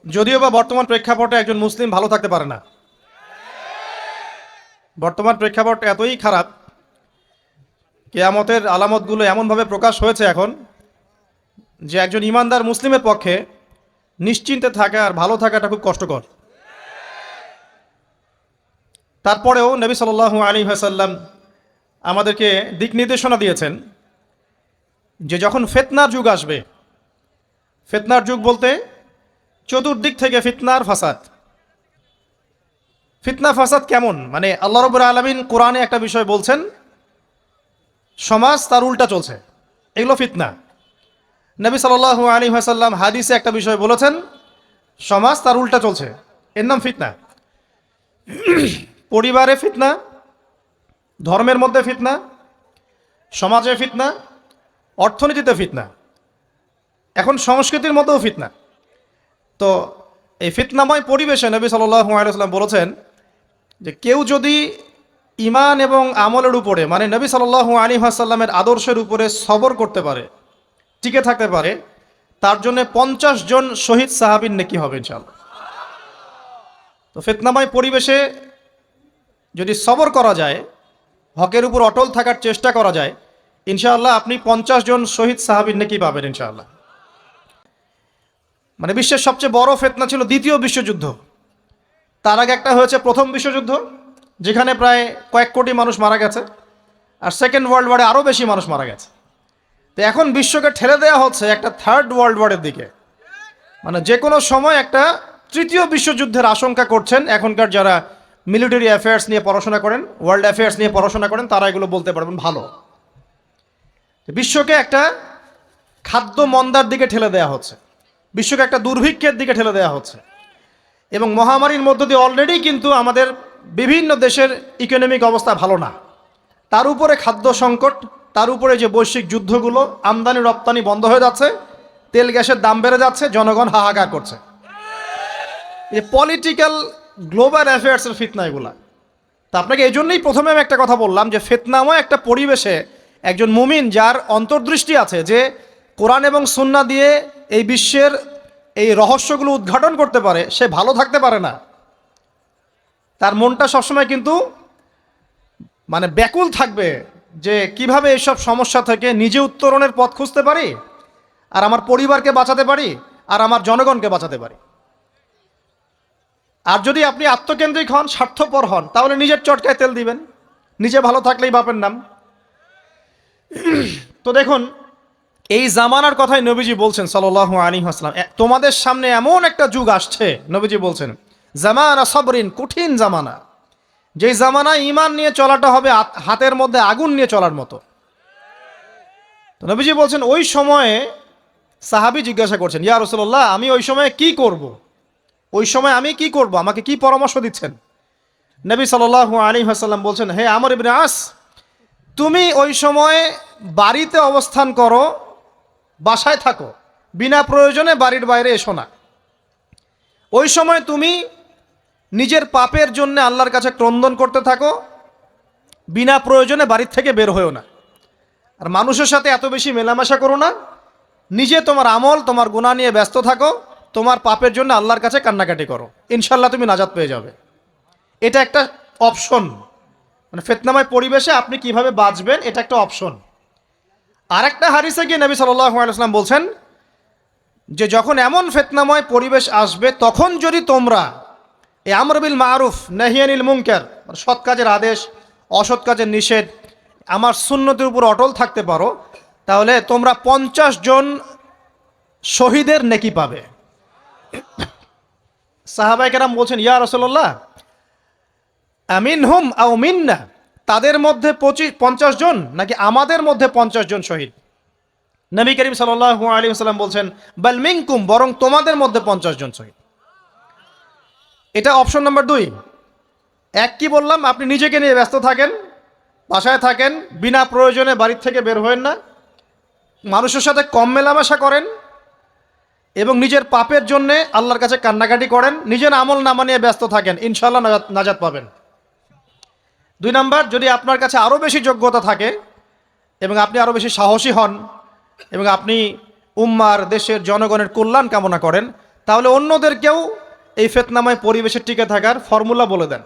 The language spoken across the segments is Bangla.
যদিও বা বর্তমান প্রেক্ষাপটে একজন মুসলিম ভালো থাকতে পারে না। বর্তমান প্রেক্ষাপট এতই খারাপ, কিয়ামতের আলামতগুলো এমনভাবে প্রকাশ হয়েছে এখন যে একজন ইমানদার মুসলিমের পক্ষে নিশ্চিন্তে থাকা আর ভালো থাকাটা খুব কষ্টকর। তারপরেও নবী সাল্লাল্লাহু আলাইহি ওয়াসাল্লাম আমাদেরকে দিক নির্দেশনা দিয়েছেন যে যখন ফিতনার যুগ আসবে, ফিতনার যুগ বলতে চতুর্দিক থেকে ফিতনার ফাসাদ। ফিতনা ফাসাদ কেমন, মানে আল্লাহ রাব্বুল আলামিন কোরআনে একটা বিষয় বলছেন, সমাজ তার উল্টা চলছে, এগুলো ফিতনা। নবী সাল্লাল্লাহু আলাইহি ওয়াসাল্লাম হাদিসে একটা বিষয় বলেছেন, সমাজ তার উল্টা চলছে, এর নাম ফিতনা। পরিবারে ফিতনা, ধর্মের মধ্যে ফিতনা, সমাজে ফিতনা, অর্থনীতিতে ফিতনা, এখন সংস্কৃতির মধ্যেও ফিতনা। তো এই ফিতনাময় পরিবেশে নবী সাল্লাল্লাহু আলাইহি ওয়াসাল্লাম বলেছেন যে কেউ যদি ঈমান এবং আমলের উপরে, মানে নবী সাল্লাল্লাহু আলাইহি ওয়াসাল্লামের আদর্শের উপরে সবর করতে পারে, টিকে থাকতে পারে, তার জন্য 50 জন শহীদ সাহাবীর নেকি হবে ইনশাআল্লাহ। তো ফিতনাময় পরিবেশে যদি সবর করা যায়, হকের উপর অটল থাকার চেষ্টা করা যায়, ইনশাআল্লাহ আপনি 50 জন শহীদ সাহাবীর নেকি পাবেন ইনশাআল্লাহ। মানে বিশ্বের সবচেয়ে বড় ফিতনা ছিল দ্বিতীয় বিশ্বযুদ্ধ। তার আগে একটা হয়েছে প্রথম বিশ্বযুদ্ধ, যেখানে প্রায় কয়েক কোটি মানুষ মারা গেছে, আর সেকেন্ড ওয়ার্ল্ড ওয়ারে আরও বেশি মানুষ মারা গেছে। তো এখন বিশ্বকে ঠেলে দেওয়া হচ্ছে একটা থার্ড ওয়ার্ল্ড ওয়ারের দিকে, মানে যে কোনো সময় একটা তৃতীয় বিশ্বযুদ্ধের আশঙ্কা করছেন এখনকার যারা মিলিটারি অ্যাফেয়ার্স নিয়ে পড়াশোনা করেন, ওয়ার্ল্ড অ্যাফেয়ার্স নিয়ে পড়াশোনা করেন, তারা এগুলো বলতে পারবেন ভালো। বিশ্বকে একটা খাদ্য মন্দার দিকে ঠেলে দেওয়া হচ্ছে, বিশ্বকে একটা দুর্ভিক্ষের দিকে ঠেলে দেওয়া হচ্ছে, এবং মহামারীর মধ্য দিয়ে অলরেডি কিন্তু আমাদের বিভিন্ন দেশের ইকোনমিক অবস্থা ভালো না, তার উপরে খাদ্য সংকট, তার উপরে যে বৈশ্বিক যুদ্ধগুলো, আমদানি রপ্তানি বন্ধ হয়ে যাচ্ছে, তেল গ্যাসের দাম বেড়ে যাচ্ছে, জনগণ হাহাকার করছে। এই পলিটিক্যাল গ্লোবাল অ্যাফেয়ার্সের ফিতনা এগুলা। তা আপনাকে এই জন্যই প্রথমে আমি একটা কথা বললাম যে ফিতনাময় একটা পরিবেশে একজন মুমিন যার অন্তর্দৃষ্টি আছে, যে কোরআন এবং সুন্নাহ দিয়ে এই বিশ্বের এই রহস্যগুলো উদ্ঘাটন করতে পারে, সে ভালো থাকতে পারে না। তার মনটা সবসময় কিন্তু মানে ব্যাকুল থাকবে যে কিভাবে এইসব সমস্যা থেকে নিজে উত্তরণের পথ খুঁজতে পারি, আর আমার পরিবারকে বাঁচাতে পারি, আর আমার জনগণকে বাঁচাতে পারি। আর যদি আপনি আত্মকেন্দ্রিক হন, স্বার্থপর হন, তাহলে নিজের চটকায় তেল দিবেন, নিজে ভালো থাকলেই বাপের নাম। তো দেখুন, এই জামানার কথাই নবীজি বলছেন সাল্লাল্লাহু আলাইহি ওয়াসাল্লাম, তোমাদের সামনে এমন একটা যুগ আসছে, নবীজি বলছেন জামানা সবরিন, কঠিন জামানা, যে জামানায় ঈমান নিয়ে চলাটা হবে হাতের মধ্যে আগুন নিয়ে চলার মতো। তো নবীজি বলছেন ওই সময়ে সাহাবী জিজ্ঞাসা করছেন, ইয়া রাসূলুল্লাহ, আমি ওই সময়ে কি করব, ওই সময় আমি কি করব, আমাকে কি পরামর্শ দিচ্ছেন? নবী সাল্লাল্লাহু আলাইহি ওয়াসাল্লাম বলছেন, হে আমর ইবনে আস, তুমি ওই সময়ে বাড়িতে অবস্থান করো, বাসায় থাকো, বিনা প্রয়োজনে বাড়ির বাইরে এসো না। ওই সময় তুমি নিজের পাপের জন্য আল্লাহর কাছে ক্রন্দন করতে থাকো, বিনা প্রয়োজনে বাড়ির থেকে বের হয়েও না। আর মানুষের সাথে এত বেশি মেলামেশা করো না, নিজে তোমার আমল, তোমার গুনাহ নিয়ে ব্যস্ত থাকো, তোমার পাপের জন্য আল্লাহর কাছে কান্নাকাটি করো, ইনশাল্লাহ তুমি নাজাত পেয়ে যাবে। এটা একটা অপশন, মানে ফিতনাময় পরিবেশে আপনি কিভাবে বাঁচবেন, এটা একটা অপশন। আরেকটা হাদিসে গিয়ে নবী সাল্লাল্লাহু আলাইহি ওয়াসাল্লাম বলছেন যে যখন এমন ফিতনাময় পরিবেশ আসবে, তখন যদি তোমরা এই আমর বিল মারুফ নাহি আনিল মুনকার, সৎ কাজের আদেশ, অসৎ কাজের নিষেধ, আমার সুন্নতের উপর অটল থাকতে পারো, তাহলে তোমরা 50 জন শহীদের নেকি পাবে। সাহাবায়ে কেরাম বলছেন, ইয়া রাসূলুল্লাহ, আমিনহুম আও মিন্না, তাদের মধ্যে 50 জন নাকি আমাদের মধ্যে 50 জন শহীদ? নবী করিম সাল্লাল্লাহু আলাইহি ওয়াসাল্লাম বলছেন, বাল মিনকুম, বরং তোমাদের মধ্যে 50 জন শহীদ। এটা অপশন নাম্বার 2। এক কি বললাম, আপনি নিজেকে নিয়ে ব্যস্ত থাকেন, বাসায় থাকেন, বিনা প্রয়োজনে বাড়ির থেকে বের হবেন না, মানুষের সাথে কম মেলামেশা করেন, এবং নিজের পাপের জন্য আল্লাহর কাছে কান্নাকাটি করেন, নিজের আমল নামা নিয়ে ব্যস্ত থাকেন, ইনশাআল্লাহ নাজাত পাবেন। 2 নাম্বার, যদি আপনার কাছে আরও বেশি যোগ্যতা থাকে এবং আপনি আরও বেশি সাহসী হন এবং আপনি উম্মার, দেশের জনগণের কল্যাণ কামনা করেন, তাহলে অন্যদেরকেও এই ফিতনাময় পরিবেশে টিকে থাকার ফর্মুলা বলে দেন।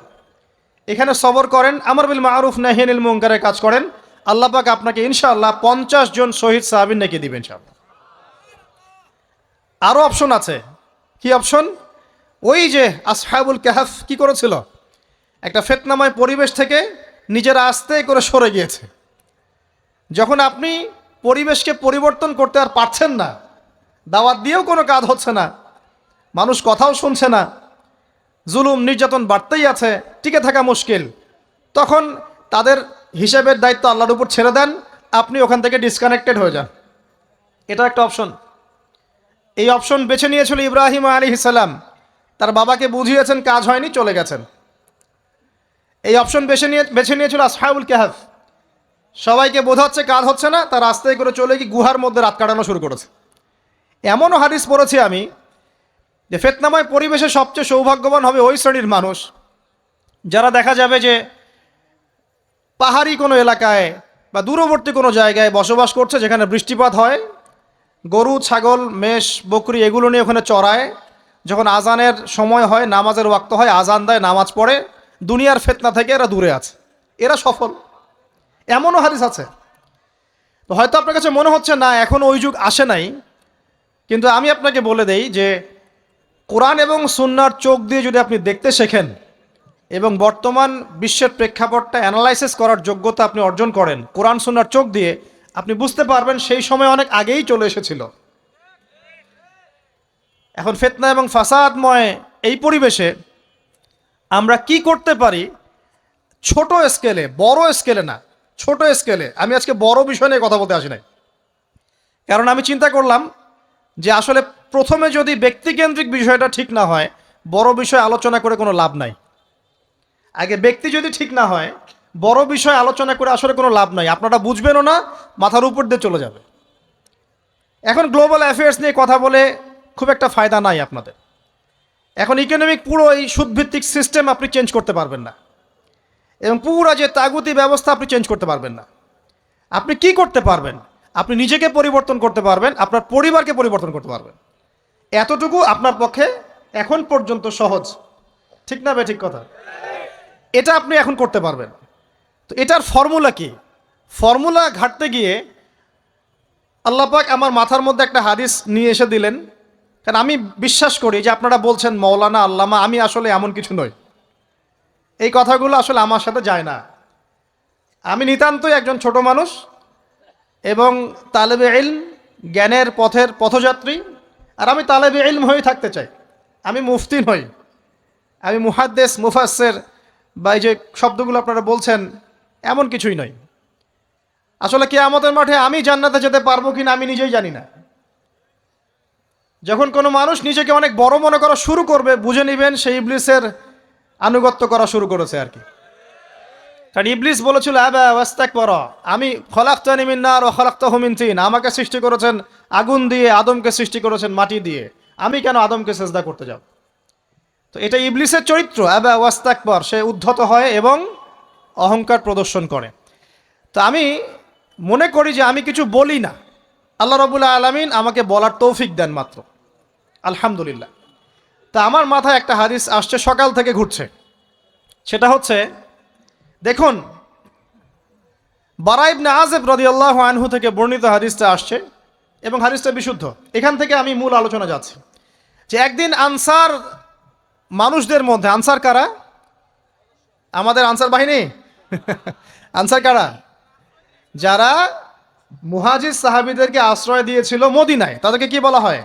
এখানে সবর করেন, আমর বিল মারুফ নাহি আনিল মুনকারের কাজ করেন, আল্লাহ পাক আপনাকে ইনশাআল্লাহ 50 জন শহীদ সাহাবীর নেকি দিবেন ইনশাআল্লাহ। আরও অপশন আছে। কি অপশন? ওই যে আসহাবুল কাহফ কি করেছিল, একটা ফিতনাময় পরিবেশ থেকে নিজেরা আস্তে করে সরে গিয়েছে। যখন আপনি পরিবেশকে পরিবর্তন করতে আর পারছেন না, দাওয়াত দিয়েও কোনো কাজ হচ্ছে না, মানুষ কথাও শুনছে না, জুলুম নির্যাতন বাড়তেই আছে, টিকে থাকা মুশকিল, তখন তাদের হিসেবের দায়িত্ব আল্লাহর উপর ছেড়ে দেন, আপনি ওখান থেকে ডিসকানেক্টেড হয়ে যান। এটা একটা অপশন। এই অপশন বেছে নিয়েছিল ইব্রাহিম আলাইহিস সালাম। তার বাবাকে বুঝিয়েছেন, কাজ হয়নি, চলে গেছেন। এই অপশন বেছে নিয়েছিল আসহাবুল কাহফ। সবাইকে বোঝাচ্ছে কাজ হচ্ছে না, তার রাস্তায় করে চলে গিয়ে গুহার মধ্যে রাত কাটানো শুরু করেছে। এমনও হাদিস পড়েছি আমি যে ফিতনাময় পরিবেশে সবচেয়ে সৌভাগ্যবান হবে ওই শ্রেণীর মানুষ যারা দেখা যাবে যে পাহাড়ি কোনো এলাকায় বা দূরবর্তী কোনো জায়গায় বসবাস করছে, যেখানে বৃষ্টিপাত হয়, গরু ছাগল মেষ বকরি এগুলো নিয়ে ওখানে চড়ায়, যখন আজানের সময় হয়, নামাজের ওয়াক্ত হয়, আজান দেয়, নামাজ পড়ে, দুনিয়ার ফিতনা থেকে এরা দূরে আছে, এরা সফল। এমনও হাদিস আছে। তো হয়তো আপনার কাছে মনে হচ্ছে না এখন ওই যুগ আসে নাই, কিন্তু আমি আপনাকে বলে দেই যে কোরআন এবং সুন্নাহর চোখ দিয়ে যদি আপনি দেখতে শেখেন এবং বর্তমান বিশ্বের প্রেক্ষাপটটা অ্যানালাইসিস করার যোগ্যতা আপনি অর্জন করেন কোরআন সুন্নাহর চোখ দিয়ে, আপনি বুঝতে পারবেন সেই সময় অনেক আগেই চলে এসেছিল। এখন ফিতনা এবং ফাসাদময় এই পরিবেশে আমরা কি করতে পারি, ছোট স্কেলে, বড় স্কেলে না, ছোট স্কেলে। আমি আজকে বড় বিষয় নিয়ে কথা বলতে আসি নাই, কারণ আমি চিন্তা করলাম যে আসলে প্রথমে যদি ব্যক্তিকেন্দ্রিক বিষয়টা ঠিক না হয়, বড় বিষয় আলোচনা করে কোনো লাভ নাই। আগে ব্যক্তি যদি ঠিক না হয়, বড় বিষয় আলোচনা করে আসলে কোনো লাভ নাই, আপনারা বুঝবেনও না, মাথার উপর দিয়ে চলে যাবে। এখন গ্লোবাল অ্যাফেয়ার্স নিয়ে কথা বলে খুব একটা ফায়দা নাই আপনাদের। এখন ইকোনমিক পুরো এই সুদভিত্তিক সিস্টেম আপনি চেঞ্জ করতে পারবেন না, এবং পুরো যে তাগুতি ব্যবস্থা আপনি চেঞ্জ করতে পারবেন না। আপনি কি করতে পারবেন? আপনি নিজেকে পরিবর্তন করতে পারবেন, আপনার পরিবারকে পরিবর্তন করতে পারবেন। এতটুকু আপনার পক্ষে এখন পর্যন্ত সহজ, ঠিক না? ঠিক কথা। এটা আপনি এখন করতে পারবেন। তো এটার ফর্মুলা কি? ফর্মুলা ঘাটতে গিয়ে আল্লাহ পাক আমার মাথার মধ্যে একটা হাদিস নিয়ে এসে দিলেন। কারণ আমি বিশ্বাস করি যে আপনারা বলছেন মৌলানা আল্লামা, আমি আসলে এমন কিছু নই, এই কথাগুলো আসলে আমার সাথে যায় না। আমি নিতান্তই একজন ছোট মানুষ এবং তালেবে ইলম, জ্ঞানের পথের পথযাত্রী। আর আমি তালেবে ইলম হয়ে থাকতে চাই। আমি মুফতি নই, আমি মুহাদ্দিস, মুফাসসির বা এই যে শব্দগুলো আপনারা বলছেন, এমন কিছুই নয়। আসলে কিয়ামতের মাঠে আমি জান্নাতে যেতে পারবো কিনা আমি নিজেই জানি না। যখন কোনো মানুষ নিজেকে অনেক বড় মনে করা শুরু করবে, বুঝে নেবেন সেই ইবলিসের আনুগত্য করা শুরু করেছে আর কি। কারণ ইবলিস বলেছিল আবা ওয়াস্তাকবারা, আমি খলাকতানি মিন নার ওয়া খলাকতাহু মিন তিন, আমাকে সৃষ্টি করেছেন আগুন দিয়ে, আদমকে সৃষ্টি করেছেন মাটি দিয়ে, আমি কেন আদমকে সেজদা করতে যাব? তো এটা ইবলিসের চরিত্র, আবা ওয়াস্তাকবার, সে উদ্ধত হয় এবং অহংকার প্রদর্শন করে। তো আমি মনে করি যে আমি কিছু বলি না, আল্লাহ রাব্বুল আলামিন আমাকে বলার তৌফিক দেন মাত্র, আলহামদুলিল্লাহ। তা আমার মাথায় একটা হাদিস আসছে, সকাল থেকে ঘুরছে। সেটা হচ্ছে, দেখুন, বারা ইবনে আযিব রাদিয়াল্লাহু আনহু থেকে বর্ণিত হাদিসটা আসছে এবং হাদিসটা বিশুদ্ধ। এখান থেকে আমি মূল আলোচনা যাচ্ছি যে একদিন আনসার মানুষদের মধ্যে, আনসার কারা? আমাদের আনসার বাহিনী। আনসার কারা? যারা মুহাজির সাহাবীদেরকে আশ্রয় দিয়েছিল মদিনায়, তাদেরকে কি বলা হয়?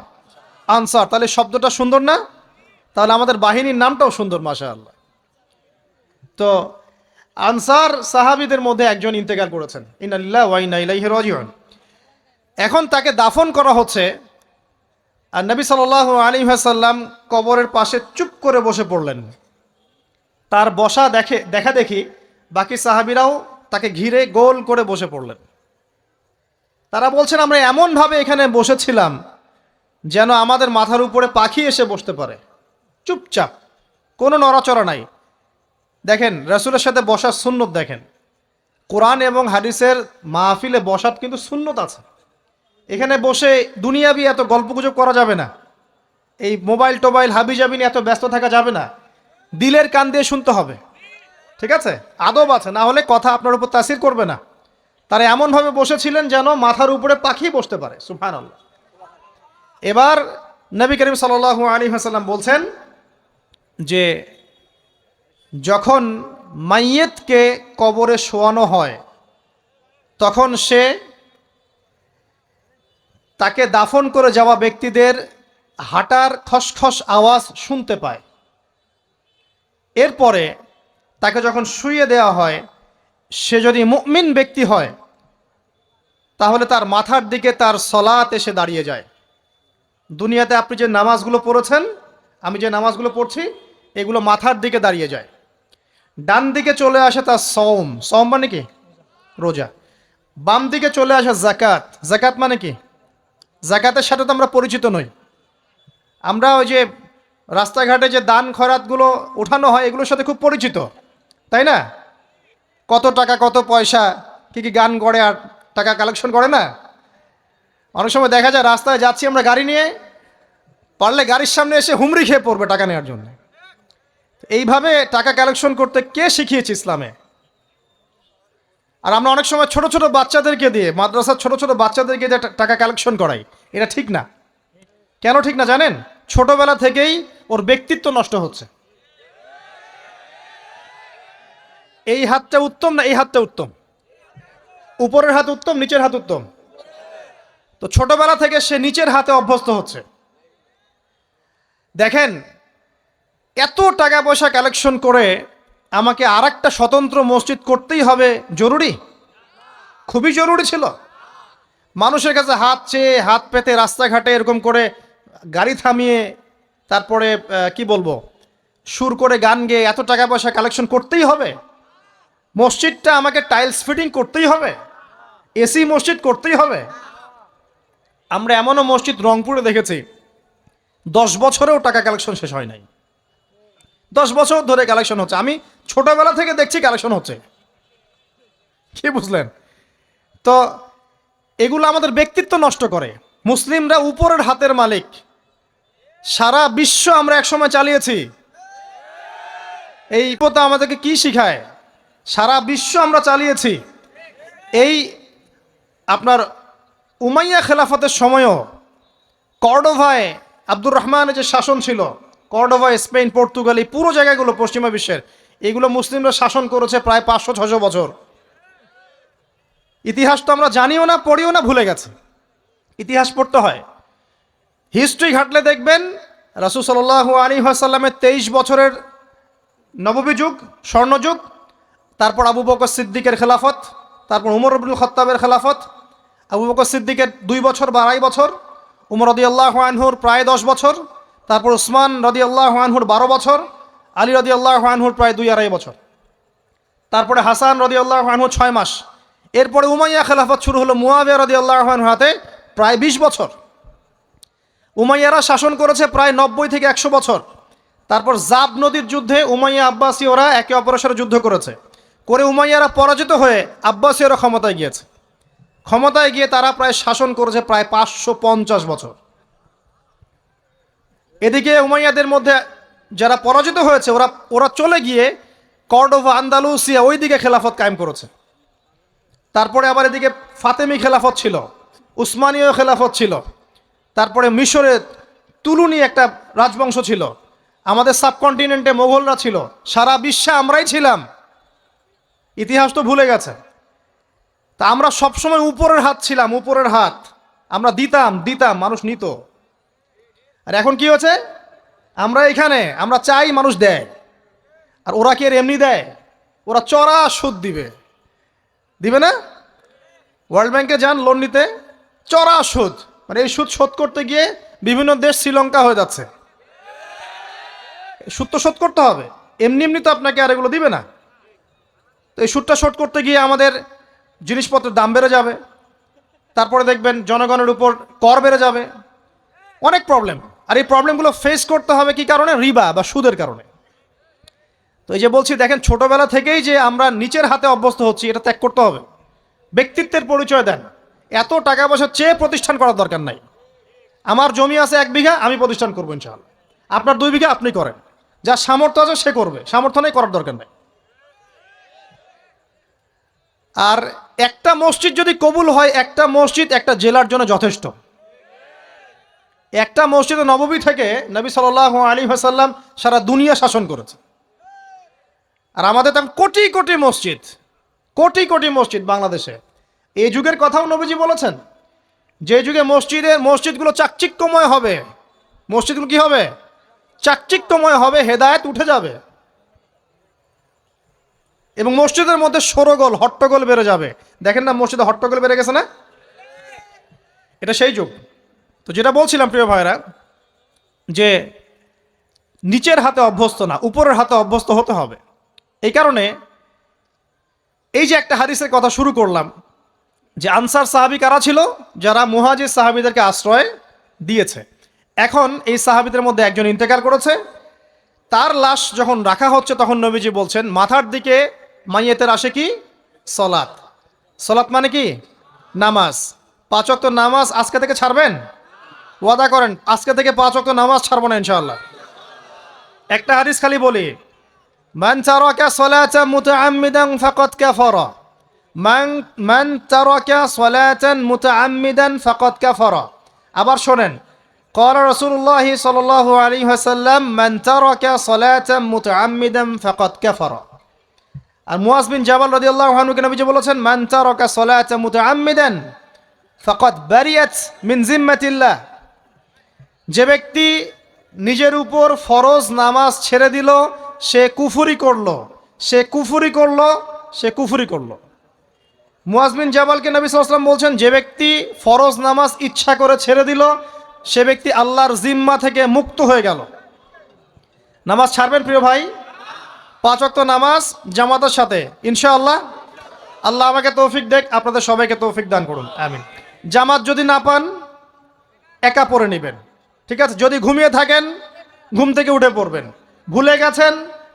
আনসার। তাহলে শব্দটা সুন্দর না? তাহলে আমাদের বাহিনীর নামটাও সুন্দর, মাশাআল্লাহ। তো আনসার সাহাবীদের মধ্যে একজন ইন্তেকাল করেছেন, ইন্না লিল্লাহি ওয়া ইন্না ইলাইহি রাজিউন। এখন তাকে দাফন করা হচ্ছে, আর নবী সাল্লাল্লাহু আলাইহি ওয়াসাল্লাম কবরের পাশে চুপ করে বসে পড়লেন। তার বসা দেখা দেখি বাকি সাহাবীরাও তাকে ঘিরে গোল করে বসে পড়লেন। তারা বলছেন, আমরা এমনভাবে এখানে বসেছিলাম যেন আমাদের মাথার উপরে পাখি এসে বসতে পারে, চুপচাপ, কোনো নড়াচড়া নাই। দেখেন রাসূলের সাথে বসার সুন্নত, দেখেন কোরআন এবং হাদিসের মাহফিলে বসার কিন্তু সুন্নত আছে। এখানে বসে দুনিয়াবি এত গল্পগুজব করা যাবে না। এই মোবাইল টোবাইল হাবিজাবি নিয়ে এত ব্যস্ত থাকা যাবে না, দিলের কান দিয়ে শুনতে হবে, ঠিক আছে? আদব আছে, না হলে কথা আপনার উপর তাসির করবে না। তারা এমনভাবে বসেছিলেন যেন মাথার উপরে পাখি বসতে পারে, সুবহানাল্লাহ। এবার নবী করিম সাল্লাল্লাহু আলাইহি ওয়াসাল্লাম বলছেন যে যখন মাইয়েতকে কবরে শোয়ানো হয় তখন সে তাকে দাফন করে যাওয়া ব্যক্তিদের হাঁটার খসখস আওয়াজ শুনতে পায়। এরপরে তাকে যখন শুইয়ে দেওয়া হয়, সে যদি মুমিন ব্যক্তি হয় তাহলে তার মাথার দিকে তার সলাত এসে দাঁড়িয়ে যায়। দুনিয়াতে আপনি যে নামাজগুলো পড়েছেন, আমি যে নামাজগুলো পড়ছি, এগুলো মাথার দিকে দাঁড়িয়ে যায়। ডান দিকে চলে আসে তার সওম, সওম মানে কি? রোজা। বাম দিকে চলে আসে যাকাত, যাকাত মানে কি? যাকাতের সাথে তো আমরা পরিচিত নই। আমরা ওই যে রাস্তাঘাটে যে দান খয়রাতগুলো উঠানো হয় এগুলোর সাথে খুব পরিচিত, তাই না? কত টাকা কত পয়সা কি কি গান করে আর টাকা কালেকশন করে না? অনেক সময় দেখা যায় রাস্তায় যাচ্ছি আমরা গাড়ি নিয়ে, পারলে গাড়ির সামনে এসে হুমড়ি খেয়ে পড়বে টাকা নেওয়ার জন্য। এইভাবে টাকা কালেকশন করতে কে শিখিয়েছে ইসলামে? আর আমরা অনেক সময় ছোট ছোট বাচ্চাদেরকে দিয়ে, মাদ্রাসার ছোট ছোট বাচ্চাদেরকে দিয়ে টাকা কালেকশন করাই। এটা ঠিক না। কেন ঠিক না জানেন? ছোটবেলা থেকেই ওর ব্যক্তিত্ব নষ্ট হচ্ছে। এই হাতটা উত্তম না এই হাতটা উত্তম? উপরের হাত উত্তম, নিচের হাত উত্তম? তো ছোটবেলা থেকে সে নিচের হাতে অভ্যস্ত হচ্ছে। দেখেন, এত টাকা পয়সা কালেকশন করে আমাকে আর একটা স্বতন্ত্র মসজিদ করতেই হবে জরুরি? খুবই জরুরি ছিল। মানুষের কাছে হাত চেয়ে, হাত পেতে রাস্তাঘাটে এরকম করে গাড়ি থামিয়ে, তারপরে কি বলবো, সুর করে গান গেয়ে এত টাকা পয়সা কালেকশন করতেই হবে? মসজিদটা আমাকে টাইলস ফিটিং করতেই হবে? এসি মসজিদ করতেই হবে? আমরা এমনও মসজিদ রংপুরে দেখেছি 10 বছরেও টাকা কালেকশন শেষ হয় নাই। 10 বছর ধরে কালেকশন হচ্ছে। আমি ছোটবেলা থেকে দেখছি কালেকশন হচ্ছে। কি বুঝলেন? তো এগুলো আমাদের ব্যক্তিত্ব নষ্ট করে। মুসলিমরা উপরের হাতের মালিক। সারা বিশ্ব আমরা একসময় চালিয়েছি। এই কথা আমাদেরকে কি শিখায়? সারা বিশ্ব আমরা চালিয়েছি। এই আপনার উমাইয়া খেলাফতের সময়ও কর্ডোভায় আব্দুর রহমানের যে শাসন ছিল, কর্ডোভায়, স্পেন, পর্তুগাল, এই পুরো জায়গাগুলো পশ্চিমা বিশ্বের, এগুলো মুসলিমরা শাসন করেছে প্রায় 500-600 বছর। ইতিহাস তো আমরা জানিও না, পড়িও না, ভুলে গেছে। ইতিহাস পড়তে হয়। হিস্ট্রি ঘাটলে দেখবেন রাসূল সাল্লাল্লাহু আলাইহি ওয়াসাল্লামের 23 বছরের নববী যুগ, স্বর্ণযুগ, তারপর আবু বকর সিদ্দিকের খেলাফত, তারপর উমর ইবনুল খাত্তাবের খেলাফত। আবু বকর সিদ্দিকের 2 বছর বা 2.5 বছর, উমর রাদিয়াল্লাহু আনহুর প্রায় 10 বছর, তারপর উসমান রাদিয়াল্লাহু আনহুর 12 বছর, আলী রাদিয়াল্লাহু আনহুর প্রায় 2-2.5 বছর, তারপরে হাসান রাদিয়াল্লাহু আনহু 6 মাস। এরপরে উমাইয়া খেলাফত শুরু হলো মুয়াবিয়া রাদিয়াল্লাহু আনহুর হাতে, প্রায় 20 বছর। উমাইয়ারা শাসন করেছে প্রায় 90 থেকে 100 বছর। তারপর জাব নদীর যুদ্ধে উমাইয়া আব্বাসী ওরা একে অপরের সাথে যুদ্ধ করেছে, করে উমাইয়ারা পরাজিত হয়ে আব্বাসীয়রা ক্ষমতায় গিয়েছে। ক্ষমতায় গিয়ে তারা প্রায় শাসন করেছে প্রায় 550 বছর। এদিকে উমাইয়াদের মধ্যে যারা পরাজিত হয়েছে ওরা চলে গিয়ে কর্ডোভা, আন্দালুসিয়া, ওই দিকে খেলাফত কায়েম করেছে। তারপরে আবার এদিকে ফাতেমি খেলাফত ছিল, উসমানীয় খেলাফত ছিল, তারপরে মিশরে তুলুনি একটা রাজবংশ ছিল, আমাদের সাবকন্টিনেন্টে মোগলরা ছিল, সারা বিশ্বে আমরাই ছিলাম। ইতিহাস তো ভুলে গেছে। তা আমরা সবসময় উপরের হাত ছিলাম, উপরের হাত। আমরা দিতাম, মানুষ নিত। আর এখন কি হচ্ছে? আমরা এখানে আমরা চাই, মানুষ দেয়। আর ওরা কি আর এমনি দেয়? ওরা চড়া সুদ দিবে না? ওয়ার্ল্ড ব্যাংকে যান লোন নিতে, চড়া সুদ। মানে এই সুদ শোধ করতে গিয়ে বিভিন্ন দেশ শ্রীলঙ্কা হয়ে যাচ্ছে। সুদ তো শোধ করতে হবে, এমনি তো আপনাকে আর এগুলো দিবে না। তো এই সুদটা শোধ করতে গিয়ে আমাদের জিনিসপত্রের দাম বেড়ে যাবে, তারপরে দেখবেন জনগণের উপর কর বেড়ে যাবে, অনেক প্রবলেম। আর এই প্রবলেমগুলো ফেস করতে হবে কি কারণে? রিবা বা সুদের কারণে। তো এই যে বলছি, দেখেন ছোটবেলা থেকেই যে আমরা নিচের হাতে অভ্যস্ত হচ্ছি, এটা ত্যাগ করতে হবে। ব্যক্তিত্বের পরিচয় দেন। এত টাকা পয়সা চেয়ে প্রতিষ্ঠান করার দরকার নাই। আমার জমি আছে 1 বিঘা, আমি প্রতিষ্ঠান করবো ইনশাআল্লাহ। আপনার 2 বিঘা আপনি করেন, যার সামর্থ্য আছে সে করবে, সামর্থ্য নেই করার দরকার নেই। আর একটা মসজিদ যদি কবুল হয়, একটা মসজিদ একটা জেলার জন্য যথেষ্ট। একটা মসজিদে নববী থেকে নবী সাল্লাল্লাহু আলাইহি ওয়াসাল্লাম সারা দুনিয়া শাসন করেছে। আর আমাদের তো কোটি কোটি মসজিদ, কোটি কোটি মসজিদ বাংলাদেশে। এই যুগের কথাও নবীজি বলেছেন, যে যুগে মসজিদগুলো চাকচিক্যময় হবে, মসজিদগুলো কি হবে? চাকচিক্যময় হবে, হেদায়েত উঠে যাবে এবং মসজিদের মধ্যে শোরগোল হট্টগোল বেড়ে যাবে। দেখেন না মসজিদে হট্টগোল বেড়ে গেছে না? এটা সেই যুগ। তো যেটা বলছিলাম প্রিয় ভাইরা, যে নিচের হাতে অভ্যস্ত না, উপরের হাতে অভ্যস্ত হতে হবে। এই কারণে এই যে একটা হাদিসের কথা শুরু করলাম, যে আনসার সাহাবী কারা ছিল? যারা মুহাজির সাহাবীদেরকে আশ্রয় দিয়েছে। এখন এই সাহাবীদের মধ্যে একজন ইন্তেকাল করেছে, তার লাশ যখন রাখা হচ্ছে তখন নবীজি বলছেন মাথার দিকে মাইয়েতের আসে কি? সলাত। সলাত মানে কি? নামাজ। 5 ওয়াক্ত নামাজ আজকে থেকে ছাড়বেন? ওয়াদা করেন আজকে থেকে 5 ওয়াক্ত নামাজ ছাড়বো না ইনশাআল্লাহ। একটা হাদিস খালি বলি, মান তারাকা সালাতান মুতাআম্মিদান ফাকাদ কাফারা, মান তারাকা সালাতান মুতাআম্মিদান ফাকাদ কাফারা। আবার শোনেন, قال رسول الله صلى الله عليه وسلم من ترك صلاة متعمدا فقد كفر। আর মুয়াজ বিন জাবাল রাদিয়াল্লাহু আনহু কে নবীজি বলেছেন মান তারাকা সালাতা মুতাআম্মিদান ফাকাদ বারিয়াত মিন জিম্মাতিল্লাহ। যে ব্যক্তি নিজের উপর ফরজ নামাজ ছেড়ে দিল সে কুফরি করলো, সে কুফরি করলো, সে কুফরি করলো। মুয়াজ বিন জাবালকে নবী সাল্লাল্লাহু আলাইহি ওয়াসাল্লাম বলছেন যে ব্যক্তি ফরজ নামাজ ইচ্ছা করে ছেড়ে দিল সে ব্যক্তি আল্লাহর জিম্মা থেকে মুক্ত হয়ে গেল। নামাজ ছাড়বেন প্রিয় ভাই? 5 ওয়াক্ত নামাজ জামাতের সাথে ইনশাআল্লাহ। আল্লাহ আমাকে তৌফিক দেখ, আপনাদের সবাইকে তৌফিক দান করুন, আমিন। জামাত যদি না পান একা পড়ে নেবেন, ঠিক আছে? যদি ঘুমিয়ে থাকেন ঘুম থেকে উঠে পড়বেন, ভুলে গেছেন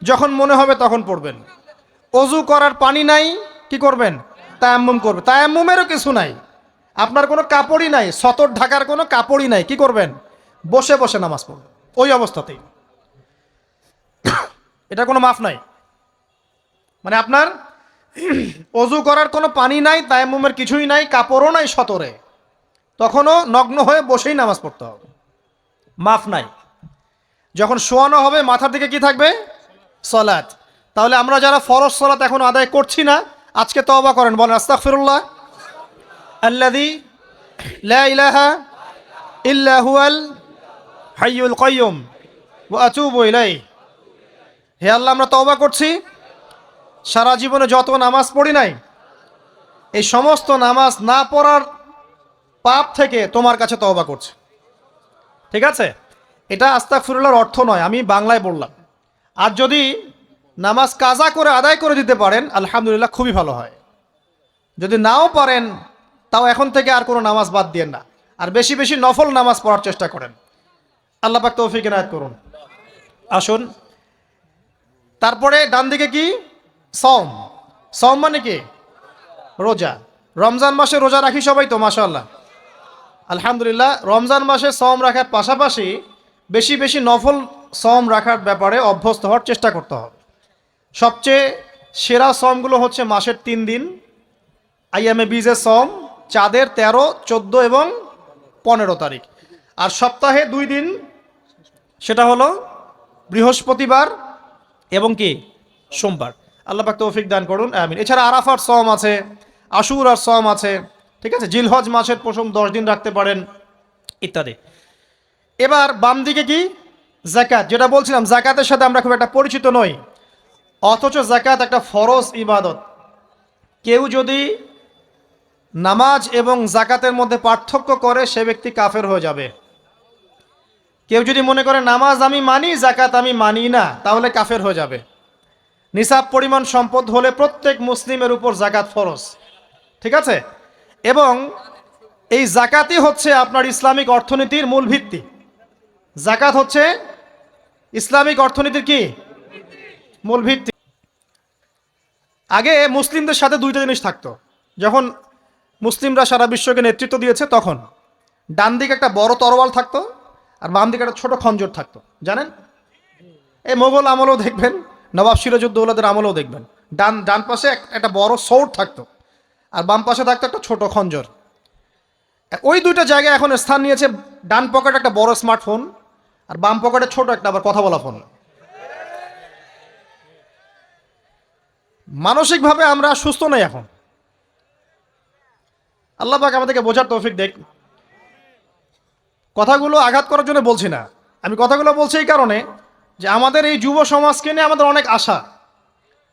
যখন মনে হবে তখন পড়বেন। অজু করার পানি নাই, কি করবেন? তায়াম্মুম করবেন। তায়াম্মুমেরও কিছু নাই, আপনার কোনো কাপড়ই নাই, সতর ঢাকার কোনো কাপড়ই নাই, কি করবেন? বসে বসে নামাজ পড়বেন ওই অবস্থাতেই। এটা কোনো মাফ নাই, মানে আপনার অজু করার কোনো পানি নাই, তায়াম্মুমের কিছুই নাই, কাপড়ও নাই সতরে, তখনও নগ্ন হয়ে বসেই নামাজ পড়তে হবে, মাফ নাই। যখন শোয়ানো হবে মাথার দিকে কি থাকবে? সলাত। তাহলে আমরা যারা ফরজ সলাত এখন আদায় করছি না আজকে তওবা করেন, বলেন আস্তাগফিরুল্লাহ আল্লাযী লা ইলাহা ইল্লা হুয়াল হাইয়ুল কাইয়্যুম ওয়া আতুবু ইলাইহি। হে আল্লাহ, আমরা তওবা করছি, সারা জীবনে যত নামাজ পড়ি নাই এই সমস্ত নামাজ না পড়ার পাপ থেকে তোমার কাছে তওবা করছি। ঠিক আছে? এটা আস্তাগফিরুল্লাহর অর্থ নয়, আমি বাংলায় বললাম। আর যদি নামাজ কাজা করে আদায় করে দিতে পারেন আলহামদুলিল্লাহ, খুবই ভালো হয়। যদি নাও পারেন তাও এখন থেকে আর কোনো নামাজ বাদ দিয়েন না, আর বেশি বেশি নফল নামাজ পড়ার চেষ্টা করেন। আল্লাহ পাক তৌফিক এনায়েত করুন। আসুন, তারপরে ডান দিকে কি? সওম। সওম মানে কি? রোজা। রমজান মাসে রোজা রাখি সবাই তো মাশাআল্লাহ, আলহামদুলিল্লাহ। রমজান মাসে সওম রাখার পাশাপাশি বেশি বেশি নফল সওম রাখার ব্যাপারে অভ্যস্ত হওয়ার চেষ্টা করতে হবে। সবচেয়ে সেরা সওমগুলো হচ্ছে মাসের 3 দিন, আইয়ামে বীজের সওম, চাঁদের 13, 14 এবং 15 তারিখ। আর সপ্তাহে 2 দিন, সেটা হলো বৃহস্পতিবার এবং কি? সোমবার। আল্লাহ পাক তৌফিক দান করুন, আমিন। এছাড়া আরাফার সওম আছে, আশুরার সওম আছে, ঠিক আছে? জিলহজ মাসের প্রথম 10 দিন রাখতে পারেন, ইত্যাদি। এবার বাম দিকে কি? যাকাত। যেটা বলছিলাম যাকাতের সাথে আমরা খুব একটা পরিচিত নই, অথচ যাকাত একটা ফরজ ইবাদত। কেউ যদি নামাজ এবং যাকাতের মধ্যে পার্থক্য করে সে ব্যক্তি কাফের হয়ে যাবে। কেউ যদি মনে করে নামাজ আমি মানি যাকাত আমি মানি না, তাহলে কাফের হয়ে যাবে। নিসাব পরিমাণ সম্পদ হলে প্রত্যেক মুসলিমের উপর যাকাত ফরজ, ঠিক আছে? এবং এই যাকাতই হচ্ছে আপনার ইসলামিক অর্থনীতির মূল ভিত্তি। যাকাত হচ্ছে ইসলামিক অর্থনীতির কি? মূল ভিত্তি। আগে মুসলিমদের সাথে 2টা জিনিস থাকতো, যখন মুসলিমরা সারা বিশ্বকে নেতৃত্ব দিয়েছে তখন ডান দিকে একটা বড় তরোয়াল থাকতো আর বাম দিকে একটা ছোট খঞ্জর থাকতো, জানেন? এই মোগল আমলেও দেখবেন, নবাব সিরাজউদ্দৌলাদের আমলেও দেখবেন, ডান পাশে একটা বড় সৌর থাকতো আর বাম পাশে থাকতো একটা ছোট খঞ্জর। ওই দুইটা জায়গায় এখন স্থান নিয়েছে ডান পকেটে একটা বড় স্মার্টফোন আর বাম পকেটে ছোট একটা আবার কথা বলা ফোন। মানসিকভাবে আমরা সুস্থ নই এখন। আল্লাহ পাক আমাদেরকে বোঝার তৌফিক দেখ। কথাগুলো আঘাত করার জন্য বলছি না, আমি কথাগুলো বলছি এই কারণে যে আমাদের এই যুব সমাজকে নিয়ে আমাদের অনেক আশা।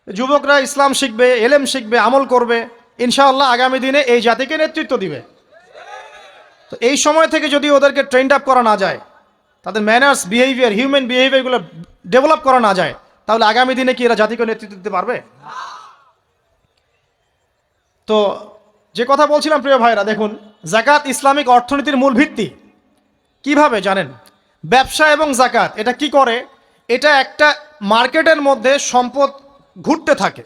যুবকরা ইসলাম শিখবে, এলেম শিখবে, আমল করবে, ইনশাআল্লাহ আগামী দিনে এই জাতিকে নেতৃত্ব দিবে। তো এই সময় থেকে যদি ওদেরকে ট্রেন্ড আপ করা না যায়, তাদের ম্যানার্স, বিহেভিয়ার, হিউম্যান বিহেভিয়ারগুলো ডেভেলপ করা না যায়, তাহলে আগামী দিনে কি এরা জাতিকে নেতৃত্ব দিতে পারবে? তো যে কথা বলছিলাম প্রিয় ভাইরা, দেখুন যাকাত ইসলামিক অর্থনীতির মূল ভিত্তি। কিভাবে জানেন? ব্যবসা এবং যাকাত এটা কি করে? এটা একটা মার্কেটের মধ্যে সম্পদ ঘুরতে থাকে।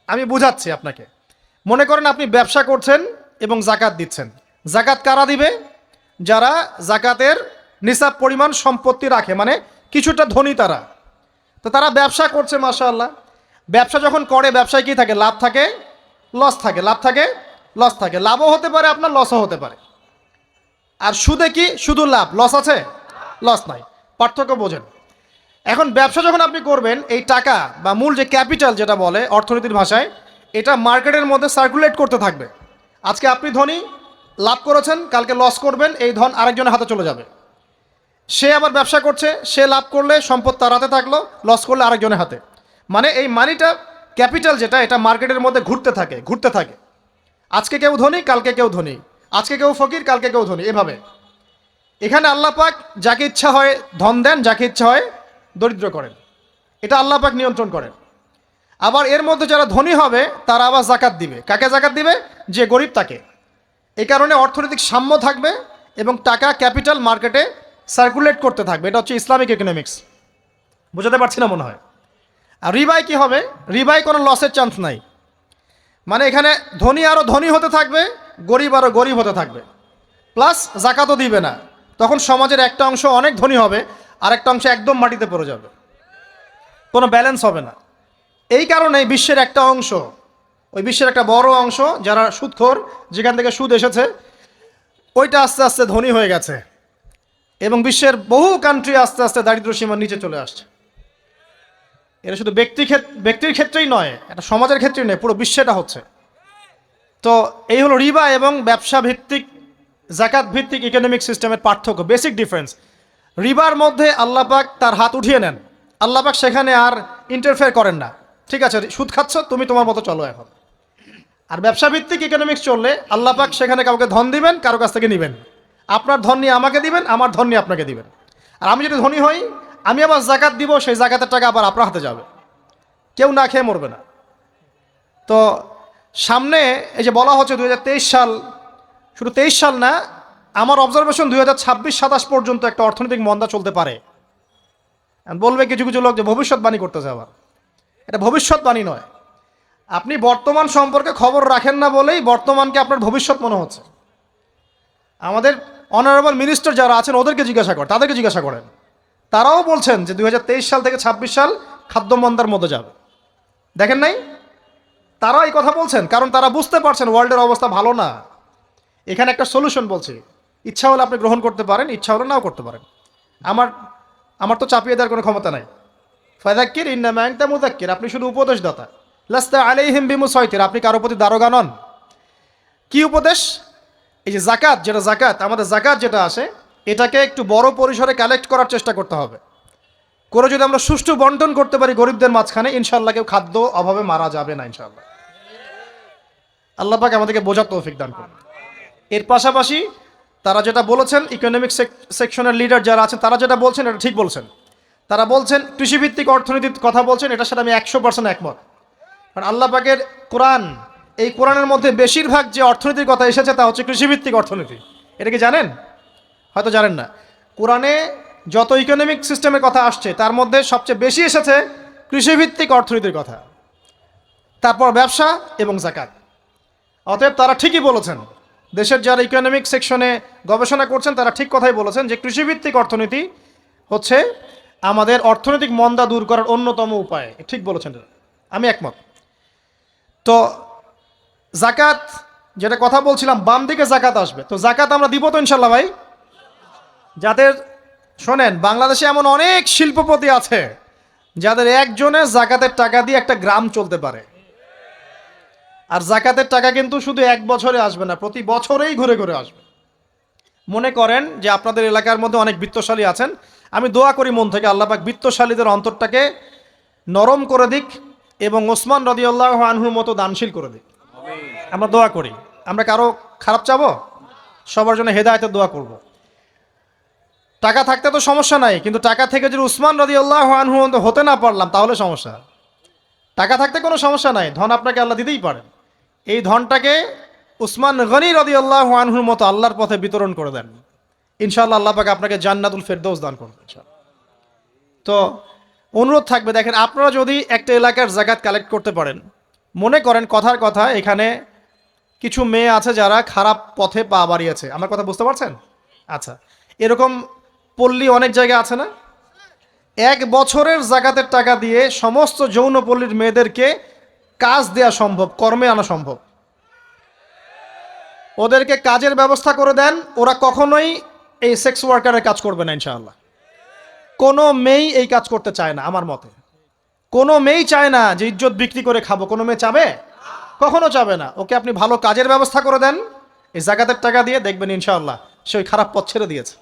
আমি বুঝাচ্ছি আপনাকে। মনে করেন আপনি ব্যবসা করছেন এবং যাকাত দিচ্ছেন। যাকাত কারা দিবে? যারা যাকাতের নিসাব পরিমাণ সম্পত্তি রাখে, মানে কিছুটা ধনী তারা। তো তারা ব্যবসা করছে, মাশাআল্লাহ। ব্যবসা যখন করে, ব্যবসায় কি থাকে? লাভ থাকে, লস থাকে, লাভ থাকে, লস থাকে। লাভও হতে পারে আপনার, লসও হতে পারে। আর সুদে কি? শুধু লাভ, লস আছে? লস নাই। পার্থক্য বোঝেন। এখন ব্যবসা যখন আপনি করবেন, এই টাকা বা মূল যে ক্যাপিটাল যেটা বলে অর্থনীতির ভাষায়, এটা মার্কেটের মধ্যে সার্কুলেট করতে থাকবে। আজকে আপনি ধনী, লাভ করেছেন, কালকে লস করবেন, এই ধন আরেকজনের হাতে চলে যাবে। সে আবার ব্যবসা করছে, সে লাভ করলে সম্পদ তার হাতে থাকলো, লস করলে আরেকজনের হাতে। মানে এই মানিটা, ক্যাপিটাল যেটা, এটা মার্কেটের মধ্যে ঘুরতে থাকে, ঘুরতে থাকে। আজকে কেউ ধনী, কালকে কেউ ধনী, আজকে কেউ ফকির, কালকে কেউ ধনী, এভাবে। এখানে আল্লাহ পাক যাকে ইচ্ছা হয় ধন দেন, যাকে ইচ্ছা হয় দরিদ্র করেন। এটা আল্লাহ পাক নিয়ন্ত্রণ করেন। আবার এর মধ্যে যারা ধনী হবে তারা আবার যাকাত দিবে। কাকে যাকাত দিবে? যে গরিব তাকে। এই কারণে অর্থনৈতিক সাম্য থাকবে এবং টাকা, ক্যাপিটাল মার্কেটে সার্কুলেট করতে থাকবে। এটা হচ্ছে ইসলামিক ইকোনমিক্স। বুঝাতে পারছি না মনে হয়? আর রিবায় কি হবে? রিবায় কোনো লসের চান্স নাই। মানে এখানে ধনী আরও ধনী হতে থাকবে, গরিব আরও গরিব হতে থাকবে, প্লাস যাকাতও দিবে না। তখন সমাজের একটা অংশ অনেক ধনী হবে আর একটা অংশ একদম মাটিতে পড়ে যাবে, কোনো ব্যালেন্স হবে না। এই কারণে বিশ্বের একটা অংশ, ওই বিশ্বের একটা বড় অংশ যারা সুদখোর, যেখান থেকে সুদ এসেছে, ওইটা আস্তে আস্তে ধনী হয়ে গেছে এবং বিশ্বের বহু কান্ট্রি আস্তে আস্তে দারিদ্র্য সীমার নিচে চলে আসছে। এটা শুধু ব্যক্তির ক্ষেত্রেই নয়, এটা সমাজের ক্ষেত্রেই নয়, পুরো বিশ্বেটা হচ্ছে। তো এই হলো রিবা এবং ব্যবসা ভিত্তিক, যাকাত ভিত্তিক ইকোনমিক সিস্টেমের পার্থক্য, বেসিক ডিফারেন্স। রিবার মধ্যে আল্লাহ পাক তার হাত উঠিয়ে নেন, আল্লাহ পাক সেখানে আর ইন্টারফেয়ার করেন না। ঠিক আছে, সুদ খাচ্ছ, তুমি তোমার মতো চলো এখন। আর ব্যবসা ভিত্তিক ইকোনমিক্স চললে আল্লাহ পাক সেখানে কাউকে ধন দিবেন, কারো কাছ থেকে নেবেন। আপনার ধন নিয়ে আমাকে দিবেন, আমার ধন নিয়ে আপনাকে দিবেন। আর আমি যদি ধনী হই, আমি আবার যাকাত দিব, সেই যাকাতের টাকা আবার আপনার হাতে যাবে, কেউ না খেয়ে মরবে না। তো সামনে এই যে বলা হচ্ছে 2023 সাল, শুধু 23 সাল না, আমার অবজারভেশন 2026-27 পর্যন্ত একটা অর্থনৈতিক মন্দা চলতে পারে। বলবে কিছু কিছু লোক যে ভবিষ্যৎবাণী করতেছে। আবার এটা ভবিষ্যৎবাণী নয়। আপনি বর্তমান সম্পর্কে খবর রাখেন না বলেই বর্তমানকে আপনার ভবিষ্যৎ মনে হচ্ছে। আমাদের অনারেবল মিনিস্টার যারা আছেন ওদেরকে জিজ্ঞাসা করেন, তাদেরকে জিজ্ঞাসা করেন, তারাও বলছেন যে 2023 সাল থেকে 26 সাল খাদ্য মন্দার মধ্যে যাবে। দেখেন নাই? তারা এই কথা বলছেন কারণ তারা বুঝতে পারছেন ওয়ার্ল্ডের অবস্থা ভালো না। এখানে একটা সলিউশন বলছি, ইচ্ছা হলে আপনি গ্রহণ করতে পারেন, ইচ্ছা হলে নাও করতে পারেন। আমার তো চাপিয়ে দেওয়ার কোনো ক্ষমতা নাই। ফাযাক্কির ইন্নামা আনতা মুযাক্কির, আপনি শুধু উপদেশদাতা। লাস্তা আলাইহিম বিমুসাইতির, আপনি কারো প্রতি দারোগা নন। কি উপদেশ? এই যে যাকাত, যেটা যাকাত, আমাদের যাকাত যেটা আসে, এটাকে একটু বড় পরিসরে কালেক্ট করার চেষ্টা করতে হবে। করে যদি আমরা সুষ্ঠু বন্টন করতে পারি গরিবদের মাঝখানে, ইনশাআল্লাহ কেউ খাদ্য অভাবে মারা যাবে না ইনশাআল্লাহ। আল্লাহ পাক আমাদেরকে বোঝার তৌফিক দান করুন। এর পাশাপাশি তারা যেটা বলেছেন, ইকোনমিক সেকশনের লিডার যারা আছেন তারা যেটা বলছেন এটা ঠিক বলছেন। তারা বলছেন কৃষিভিত্তিক অর্থনীতির কথা বলছেন, এটার সাথে আমি 100% একমত। কারণ আল্লাহ পাকের কোরআন, এই কোরআনের মধ্যে বেশিরভাগ যে অর্থনীতির কথা এসেছে তা হচ্ছে কৃষিভিত্তিক অর্থনীতি। এটা কি জানেন? হয়তো জানেন না। কোরআনে যত ইকোনমিক সিস্টেমের কথা আসছে তার মধ্যে সবচেয়ে বেশি এসেছে কৃষিভিত্তিক অর্থনীতির কথা, তারপর ব্যবসা এবং যাকাত। অতএব তারা ঠিকই বলেছেন। দেশের যারা ইকোনমিক সেকশনে গবেষণা করছেন তারা ঠিক কথাই বলেছেন যে কৃষিভিত্তিক অর্থনীতি হচ্ছে আমাদের অর্থনৈতিক মন্দা দূর করার অন্যতম উপায়। ঠিক বলেছেন, আমি একমত। তো জাকাত, যেটা কথা বলছিলাম, বাম দিকে জাকাত আসবে, তো জাকাত আমরা দিব তো ইনশাল্লাহ ভাই। যাদের শোনেন, বাংলাদেশে এমন অনেক শিল্পপতি আছে যাদের একজনের জাকাতের টাকা দিয়ে একটা গ্রাম চলতে পারে। আর জাকাতের টাকা কিন্তু শুধু এক বছরে আসবে না, প্রতি বছরেই ঘুরে ঘুরে আসবে। মনে করেন যে আপনাদের এলাকার মধ্যে অনেক বিত্তশালী আছেন, আমি দোয়া করি মন থেকে আল্লাহ পাক বিত্তশালীদের অন্তরটাকে নরম করে দিক এবং ওসমান রাদিয়াল্লাহু আনহুর মতো দানশীল করে দিক। আমরা দোয়া করি, আমরা কারো খারাপ চাবো, সবার জন্য হেদায়েতের দোয়া করব। টাকা থাকতে তো সমস্যা নাই, কিন্তু টাকা থেকে যদি উসমান রাদিয়াল্লাহু আনহু হতে না পারলাম তাহলে সমস্যা। টাকা থাকতে কোনো সমস্যা নাই, ধন আপনাকে আল্লাহ দিতেই পারেন। এই ধনটাকে উসমান গনি রাদিয়াল্লাহু আনহুর মতো আল্লাহর পথে বিতরণ করে দেন, ইনশাআল্লাহ আল্লাহ পাক আপনাকে জান্নাতুল ফেরদৌস দান করবেন। তো অনুরোধ থাকবে, দেখেন আপনারা যদি একটা এলাকার জাকাত কালেক্ট করতে পারেন, মনে করেন কথার কথা এখানে কিছু মেয়ে আছে যারা খারাপ পথে পা বাড়িয়েছে, আমার কথা বুঝতে পারছেন? আচ্ছা, এরকম পল্লী অনেক জায়গায় আছে না? এক বছরের জাকাতের টাকা দিয়ে সমস্ত যৌনপল্লীর মেয়েদেরকে কাজ দেয়া সম্ভব, কর্মে আনা সম্ভব। ওদেরকে কাজের ব্যবস্থা করে দেন, ওরা কখনোই এই সেক্স ওয়ার্কারের কাজ করবে না ইনশাআল্লাহ। কোনো মেয়েই এই কাজ করতে চায় না, আমার মতে কোনো মেয়েই চায় না যে ইজ্জত বিক্রি করে খাবো। কোনো মেয়ে চাবে? কখনো চাবে না। ওকে আপনি ভালো কাজের ব্যবস্থা করে দেন এই জাকাতের টাকা দিয়ে, দেখবেন ইনশাআল্লাহ সে ওই খারাপ পথ ছেড়ে দিয়েছে।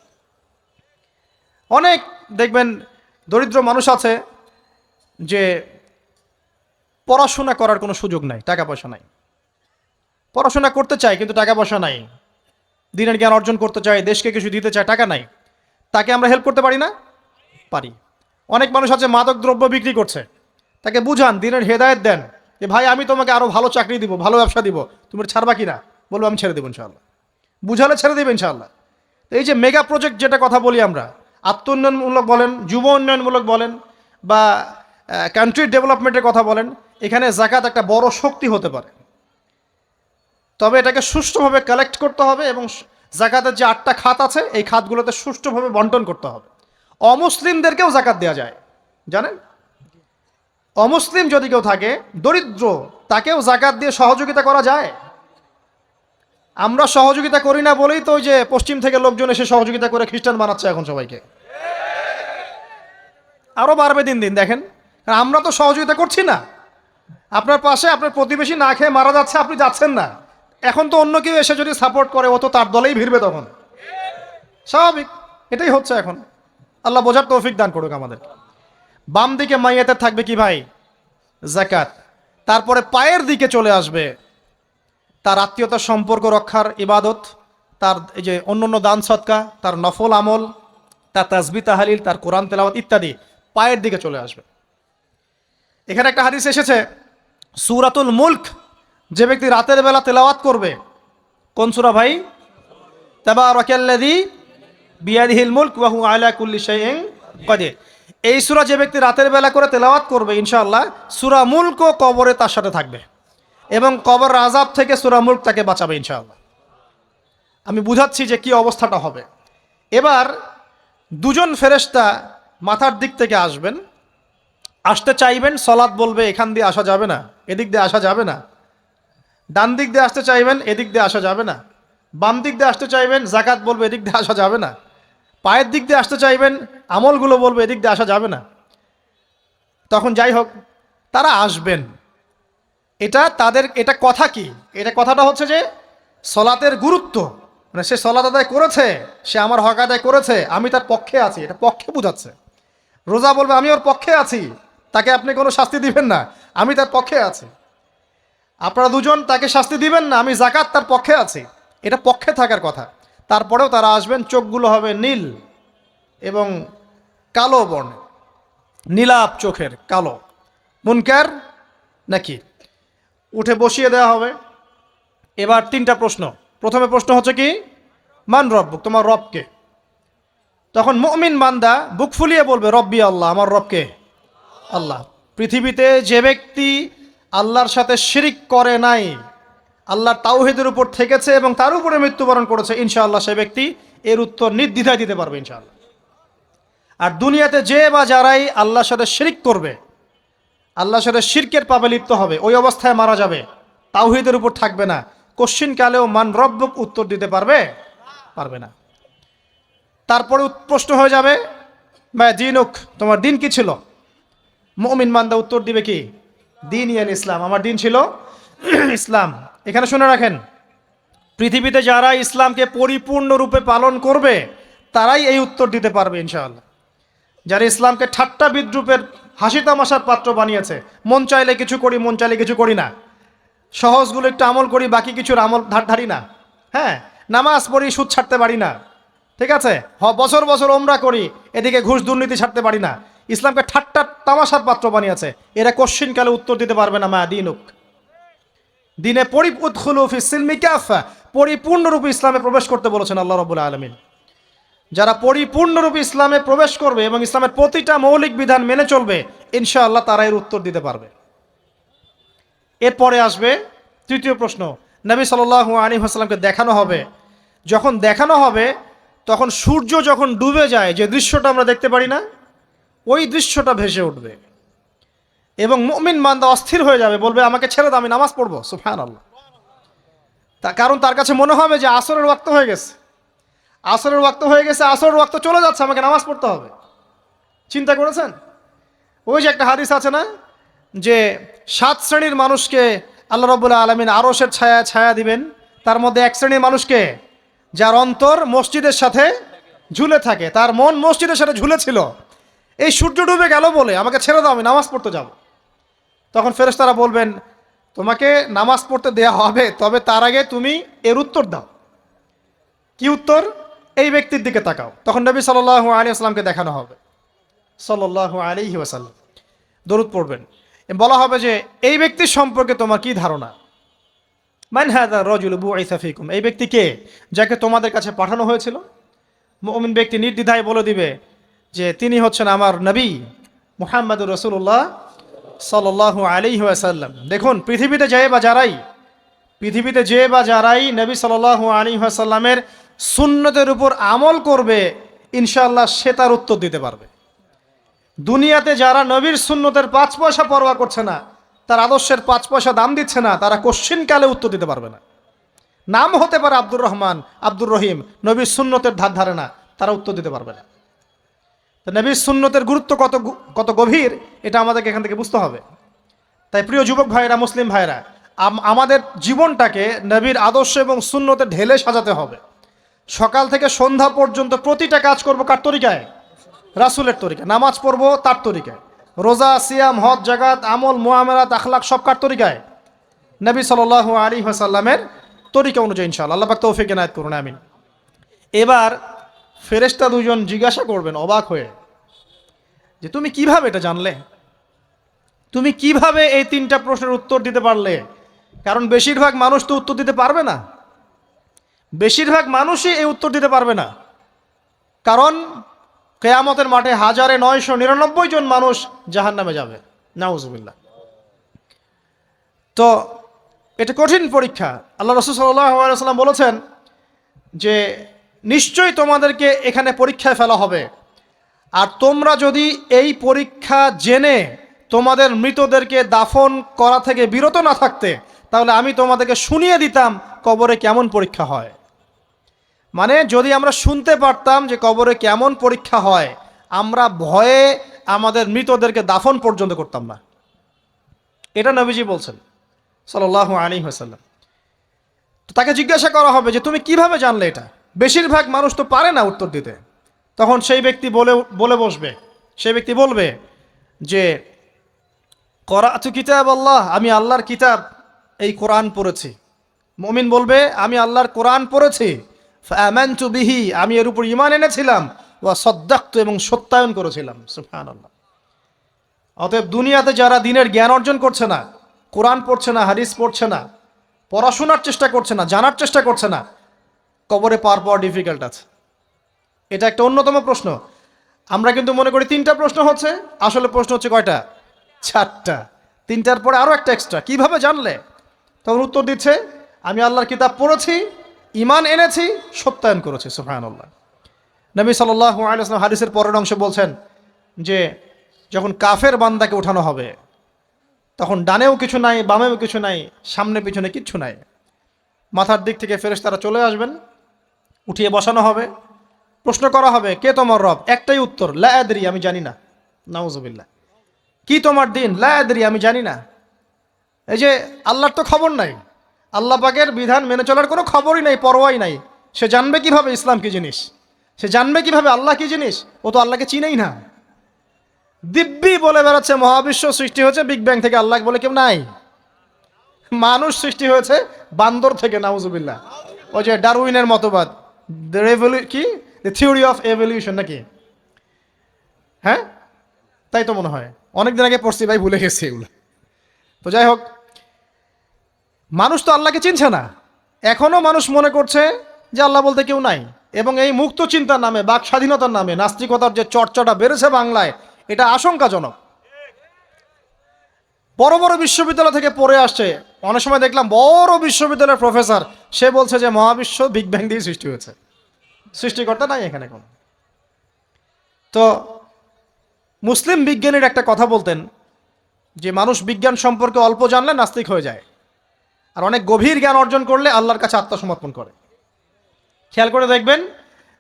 অনেক দেখবেন দরিদ্র মানুষ আছে যে পড়াশোনা করার কোনো সুযোগ নাই, টাকা পয়সা নাই, পড়াশোনা করতে চায় কিন্তু টাকা পয়সা নাই, দিনের জ্ঞান অর্জন করতে চায়, দেশকে কিছু দিতে চায়, টাকা নাই। তাকে আমরা হেল্প করতে পারি না? পারি। অনেক মানুষ আছে মাদক দ্রব্য বিক্রি করছে, তাকে বুঝান, দিনের হেদায়েত দেন যে ভাই আমি তোমাকে আরো ভালো চাকরি দিব, ভালো ব্যবসা দিব, তুমি ছাড়বা কিনা? বলবো আমি ছেড়ে দেবো ইনশাআল্লাহ। বুঝালে ছেড়ে দেবে ইনশাআল্লাহ। এই যে মেগা প্রজেক্ট যেটা কথা বলি আমরা, আত্ম উন্নয়নমূলক বলেন, যুব উন্নয়নমূলক বলেন, বা কান্ট্রি ডেভেলপমেন্টের কথা বলেন, এখানে জাকাত একটা বড় শক্তি হতে পারে। তবে এটাকে সুষ্ঠুভাবে কালেক্ট করতে হবে এবং জাকাতের যে 8টা খাত আছে এই খাতগুলোতে সুষ্ঠুভাবে বন্টন করতে হবে। অমুসলিমদেরকেও জাকাত দেওয়া যায়, জানেন? অমুসলিম যদি কেউ থাকে, দরিদ্র, তাকেও জাকাত দিয়ে সহযোগিতা করা যায়। আমরা সহযোগিতা করি না বলেই তো ওই যে পশ্চিম থেকে লোকজন এসে সহযোগিতা করে খ্রিস্টান বানাচ্ছে এখন সবাইকে। আরো বাড়বে দিন দিন, দেখেন। আমরা তো সহযোগিতা করছি না। আপনার পাশে আপনার প্রতিবেশী না খেয়ে মারা যাচ্ছে, আপনি যাচ্ছেন না। এখন তো অন্য কেউ এসে যদি সাপোর্ট করে, ও তো তার দলেই ভিড়বে তখন, স্বাভাবিক। এটাই হচ্ছে এখন। আল্লাহ বোঝার তৌফিক দান করুক আমাদের। বাম দিকে মাইয়াতের থাকবে কি ভাই? জাকাত। তারপরে পায়ের দিকে চলে আসবে তার আত্মীয়তার সম্পর্ক রক্ষার ইবাদত, তার এই যে অন্যান্য দান সৎকা, তার নফল আমল, তার তাসবিহ তাহলিল, তার কোরআন তেলাওয়াত ইত্যাদি পায়ের দিকে চলে আসবে। এখানে একটা হাদিস এসেছে, সূরাতুল মুলক যে ব্যক্তি রাতের বেলা তেলাওয়াত করবে, কোন সূরা ভাই? তাবারাকাল্লাযী বিয়াদিহিল মুলক ওয়া হুয়া আলা কুল্লি শাইইন কাদির। এই সূরা যে ব্যক্তি রাতের বেলা করে তেলাওয়াত করবে, ইনশাআল্লাহ সূরা মুলকও কবরে তার সাথে থাকবে এবং কবর আযাব থেকে সূরা মুলক তাকে বাঁচাবে ইনশাআল্লাহ। আমি বুঝাচ্ছি যে কি অবস্থাটা হবে। এবার দুজন ফেরেশতা মাথার দিক থেকে আসবেন, আসতে চাইবেন, সালাত বলবে এখান দিয়ে আসা যাবে না, এদিক দিয়ে আসা যাবে না। ডান দিক দিয়ে আসতে চাইবেন, এদিক দিয়ে আসা যাবে না। বাম দিক দিয়ে আসতে চাইবেন, জাকাত বলবে এদিক দিয়ে আসা যাবে না। পায়ের দিক দিয়ে আসতে চাইবেন, আমলগুলো বলবে এদিক দিয়ে আসা যাবে না। তখন যাই হোক, তারা আসবেন। এটা তাদের, এটা কথা কি? এটা কথাটা হচ্ছে যে সলাতের গুরুত্ব, মানে সে সলাত আদায় করেছে, সে আমার হক আদায় করেছে, আমি তার পক্ষে আছি, এটা পক্ষে বোঝাচ্ছে। রোজা বলবে আমি ওর পক্ষে আছি, তাকে আপনি কোনো শাস্তি দিবেন না, আমি তার পক্ষে আছি। আপনারা দুজন তাকে শাস্তি দিবেন না, আমি জাকাত তার পক্ষে আছি, এটা পক্ষে থাকার কথা। তারপরেও তারা আসবেন, চোখগুলো হবে নীল এবং কালো বর্ণ, নীলাপ চোখের, কালো। মুনকার নাকি উঠে বসিয়ে দেওয়া হবে। এবার 3টা প্রশ্ন। প্রথমে প্রশ্ন হচ্ছে কি? মান রব্বুক, তোমার রবকে? তখন মুমিন বান্দা বুক ফুলিয়ে বলবে রব্বি আল্লাহ, আমার রবকে আল্লাহ। পৃথিবীতে যে ব্যক্তি আল্লাহর সাথে শিরিক করে নাই, আল্লাহর তাওহীদের উপর থেকেছে এবং তার উপরে মৃত্যুবরণ করেছে, ইনশাআল্লাহ সে ব্যক্তি এর উত্তর নির্দ্বিধায় দিতে পারবে ইনশাআল্লাহ। আর দুনিয়াতে যে বা যারাই আল্লাহর সাথে শিরক করবে, আল্লাহর সাথে শিরকের পাপে লিপ্ত হবে, ওই অবস্থায় মারা যাবে, তাওহীদের উপর থাকবে না, কোশ্চিনকালেও মান রব্বুক উত্তর দিতে পারবে না। তারপরে প্রশ্ন হয়ে যাবে, মা দিনুক, তোমার দিন কি ছিল? মুমিন বান্দা উত্তর দিবে কি? দিন ইয়াল ইসলাম, আমার দিন ছিল ইসলাম। এখানে শুনে রাখেন, পৃথিবীতে যারা ইসলামকে পরিপূর্ণরূপে পালন করবে তারাই এই উত্তর দিতে পারবে ইনশাআল্লাহ। যারা ইসলামকে ঠাট্টা বিদ্রুপের হাসি তামাশার পাত্র বানিয়েছে, মন চাইলে কিছু করি, মন চাইলে কিছু করি না, সহজগুলো একটু আমল করি, বাকি কিছুর আমল ধারি না, হ্যাঁ, নামাজ পড়ি, সুদ ছাড়তে পারি না, ঠিক আছে, বছর বছর ওমরা করি, এদিকে ঘুষ দুর্নীতি ছাড়তে পারি না, ইসলামকে ঠাট্টা তামাশার পাত্র বানিয়েছে, এরা কোশ্চিনকালে উত্তর দিতে পারবে না মা দিনুক, দিনে উদখুলু ফিস সিলমি কাফা, পরিপূর্ণরূপে ইসলামে প্রবেশ করতে বলেছেন আল্লাহ রাব্বুল আলামিন। যারা পরিপূর্ণরূপে ইসলামে প্রবেশ করবে এবং ইসলামের প্রতিটা মৌলিক বিধান মেনে চলবে, ইনশাআল্লাহ তারা এর উত্তর দিতে পারবে। এরপরে আসবে তৃতীয় প্রশ্ন। নবী সাল্লাল্লাহু আলাইহি ওয়াসাল্লামকে দেখানো হবে, যখন দেখানো হবে তখন সূর্য যখন ডুবে যায়, যে দৃশ্যটা আমরা দেখতে পারি না, ওই দৃশ্যটা ভেসে উঠবে এবং মুমিন বান্দা অস্থির হয়ে যাবে, বলবে আমাকে ছেড়ে দাও, আমি নামাজ পড়বো। সুবহানাল্লাহ। কারণ তার কাছে মনে হবে যে আসরের ওয়াক্ত হয়ে গেছে, আসরের ওয়াক্ত হয়ে গেছে, আসরের ওয়াক্ত চলে যাচ্ছে, আমাকে নামাজ পড়তে হবে। চিন্তা করেছেন? ওই যে একটা হাদিস আছে না, যে 7 শ্রেণীর মানুষকে আল্লাহ রাব্বুল আলামিন আরশের ছায়া দিবেন, তার মধ্যে এক শ্রেণীর মানুষকে যার অন্তর মসজিদের সাথে ঝুলে থাকে, তার মন মসজিদের সাথে ঝুলেছিল, এই সূর্য ডুবে গেল বলে আমাকে ছেড়ে দাও, আমি নামাজ পড়তে যাব। তখন ফেরেশতারা বলবেন তোমাকে নামাজ পড়তে দেয়া হবে, তবে তার আগে তুমি এর উত্তর দাও। কি উত্তর? এই ব্যক্তির দিকে তাকাও। তখন নবী সাল্লাল্লাহু আলাইহি ওয়াসাল্লামকে দেখানো হবে, সাল্লাল্লাহু আলাইহি ওয়াসাল্লাম দরুদ পড়বেন, বলা হবে যে এই ব্যক্তির সম্পর্কে তোমার কি ধারণা? মান হাযা রাজুলু বুইসা ফীকুম, এই ব্যক্তি কে, যাকে তোমাদের কাছে পাঠানো হয়েছিল? মুমিন ব্যক্তি নির্দ্বিধায় বলে দিবে যে তিনি হচ্ছেন আমার নবী মুহাম্মদুর রাসূলুল্লাহ সাল্লাল্লাহু আলাইহি ওয়াসাল্লাম। দেখুন, পৃথিবীতে যে বা যারাই নবী সাল্লাল্লাহু আলাইহি ওয়াসাল্লামের সুন্নতের উপর আমল করবে, ইনশাআল্লাহ সে তার উত্তর দিতে পারবে। দুনিয়াতে যারা নবীর সুন্নতের 5 পয়সা পরোয়া করছে না, তার আদর্শের 5 পয়সা দাম দিচ্ছে না, তারা কোশ্চিনকালে উত্তর দিতে পারবে না। নাম হতে পারে আব্দুর রহমান, আব্দুর রহিম, নবীর সুন্নতের ধার ধারে না, তারা উত্তর দিতে পারবে না। তো নবীর সুন্নতের গুরুত্ব কত গভীর, এটা আমাদেরকে এখান থেকে বুঝতে হবে। তাই প্রিয় যুবক ভাইরা, মুসলিম ভাইরা, আমাদের জীবনটাকে নবীর আদর্শ এবং সুন্নতে ঢেলে সাজাতে হবে। সকাল থেকে সন্ধ্যা পর্যন্ত প্রতিটা কাজ করব কার তরিকায়? রাসূলের তরিকায়। নামাজ পড়ব তার তরিকায়, রোজা, সিয়াম, হজ, জাকাত, আমল, মুআমালাত, আখলাক সব কার তরিকায়? নবী সাল্লাল্লাহু আলাইহি ওয়াসাল্লামের তরিকা অনুযায়ী ইনশাআল্লাহ। আল্লাহ পাক তৌফিক এনায়েত করুন, আমিন। এবার ফেরেশতা দুজন জিজ্ঞাসা করবেন অবাক হয়ে যে তুমি কিভাবে এটা জানলে, তুমি কিভাবে এই 3টা প্রশ্নের উত্তর দিতে পারলে? কারণ বেশিরভাগ মানুষ তো উত্তর দিতে পারবে না, বেশিরভাগ মানুষই এই উত্তর দিতে পারবে না। কারণ কিয়ামতের মাঠে 1999 জন মানুষ জাহান্নামে যাবে, নাউজুবিল্লাহ। তো এটা কঠিন পরীক্ষা। আল্লাহ রাসূল সাল্লাল্লাহু আলাইহি ওয়াসাল্লাম বলেছেন যে নিশ্চয়ই তোমাদেরকে এখানে পরীক্ষায় ফেলা হবে, আর তোমরা যদি এই পরীক্ষা জেনে তোমাদের মৃতদেরকে দাফন করা থেকে বিরত না থাকতে, তাহলে আমি তোমাদেরকে শুনিয়ে দিতাম কবরে কেমন পরীক্ষা হয়। মানে যদি আমরা শুনতে পারতাম যে কবরে কেমন পরীক্ষা হয়, আমরা ভয়ে আমাদের মৃতদেরকে দাফন পর্যন্ত করতাম না। এটা নবীজি বলছেন সাল্লাল্লাহু আলাইহি ওয়াসাল্লাম। তো তাকে জিজ্ঞাসা করা হবে যে তুমি কিভাবে জানলে এটা? বেশিরভাগ মানুষ তো পারে না উত্তর দিতে। তখন সেই ব্যক্তি বলে বসবে, সেই ব্যক্তি বলবে যে করাতু কিতাব আল্লাহ, আমি আল্লাহর কিতাব এই কোরআন পড়েছি। মুমিন বলবে আমি আল্লাহর কোরআন পড়েছি, ফাআমানতু বিহি, আমি এর উপর ঈমান এনেছিলাম, ওয়া সাদ্দাকতু, এবং সত্যায়ন করেছিলাম। সুবহানাল্লাহ। অতএব দুনিয়াতে যারা দ্বীনের জ্ঞান অর্জন করছে না, কোরআন পড়ছে না, হাদিস পড়ছে না, পড়াশোনার চেষ্টা করছে না, জানার চেষ্টা করছে না, কবরে পাওয়া ডিফিকাল্ট আছে। এটা একটা অন্যতম প্রশ্ন। আমরা কিন্তু মনে করি 3টা প্রশ্ন হচ্ছে, আসলে প্রশ্ন হচ্ছে কয়টা? 4টা। 3টার পরে আরও একটা এক্সট্রা। কিভাবে জানলে? তখন উত্তর দিচ্ছে আমি আল্লাহর কিতাব পড়েছি, ঈমান এনেছি, সত্যায়ন করেছি। সুবহানাল্লাহ। নবী সাল্লাল্লাহু আলাইহি ওয়াসাল্লাম হাদিসের পরের অংশে বলছেন যে যখন কাফের বান্দাকে উঠানো হবে তখন ডানেও কিছু নাই, বামেও কিছু নাই, সামনে পিছনে কিচ্ছু নাই। মাথার দিক থেকে ফেরেশতারা চলে আসবেন, উঠিয়ে বসানো হবে, প্রশ্ন করা হবে কে তোমার রব? একটাই উত্তর, লা আদরি, আমি জানি না। নাউজুবিল্লাহ। কি তোমার দিন? লা আদরি, আমি জানি না। এই যে আল্লাহর তো খবর নাই, আল্লাহ পাকের বিধান মেনে চলার কোনো খবরই নাই, পরোয়াই নাই। সে জানবে কিভাবে ইসলাম কি জিনিস? সে জানবে কিভাবে আল্লাহ কি জিনিস? ও তো আল্লাহকে চিনেই না। দিব্যি বলে বেড়াচ্ছে মহাবিশ্ব সৃষ্টি হয়েছে বিগ ব্যাং থেকে, আল্লাহ বলে কেউ নাই। মানুষ সৃষ্টি হয়েছে বান্দর থেকে, নাউজুবিল্লাহ। ওই যে ডারউইনের মতবাদ, কি থিওরি অফ এভলিউশন নাকি? হ্যাঁ, তাই তো মনে হয়, অনেকদিন আগে পড়ছি ভাই, ভুলে গেছি এগুলো। তো যাই হোক, মানুষ তো আল্লাহকে চিনছে না। এখনো মানুষ মনে করছে যে আল্লাহ বলতে কেউ নাই। এবং এই মুক্ত চিন্তার নামে, বাক স্বাধীনতার নামে নাস্তিকতার যে চর্চাটা বেড়েছে বাংলায়, এটা আশঙ্কাজনক। বড় বড় বিশ্ববিদ্যালয় থেকে পড়ে আসছে, অনেক সময় দেখলাম বড় বিশ্ববিদ্যালয়ের প্রফেসর, সে বলছে যে মহাবিশ্ব বিগ ব্যাং দিয়ে সৃষ্টি হয়েছে, সৃষ্টিকর্তা নাই এখানে কোনো। তো মুসলিম বিজ্ঞানীর একটা কথা বলতেন যে মানুষ বিজ্ঞান সম্পর্কে অল্প জানলে নাস্তিক হয়ে যায়, আর অনেক গভীর জ্ঞান অর্জন করলে আল্লাহর কাছে আত্মসমর্পণ করে। খেয়াল করে দেখবেন,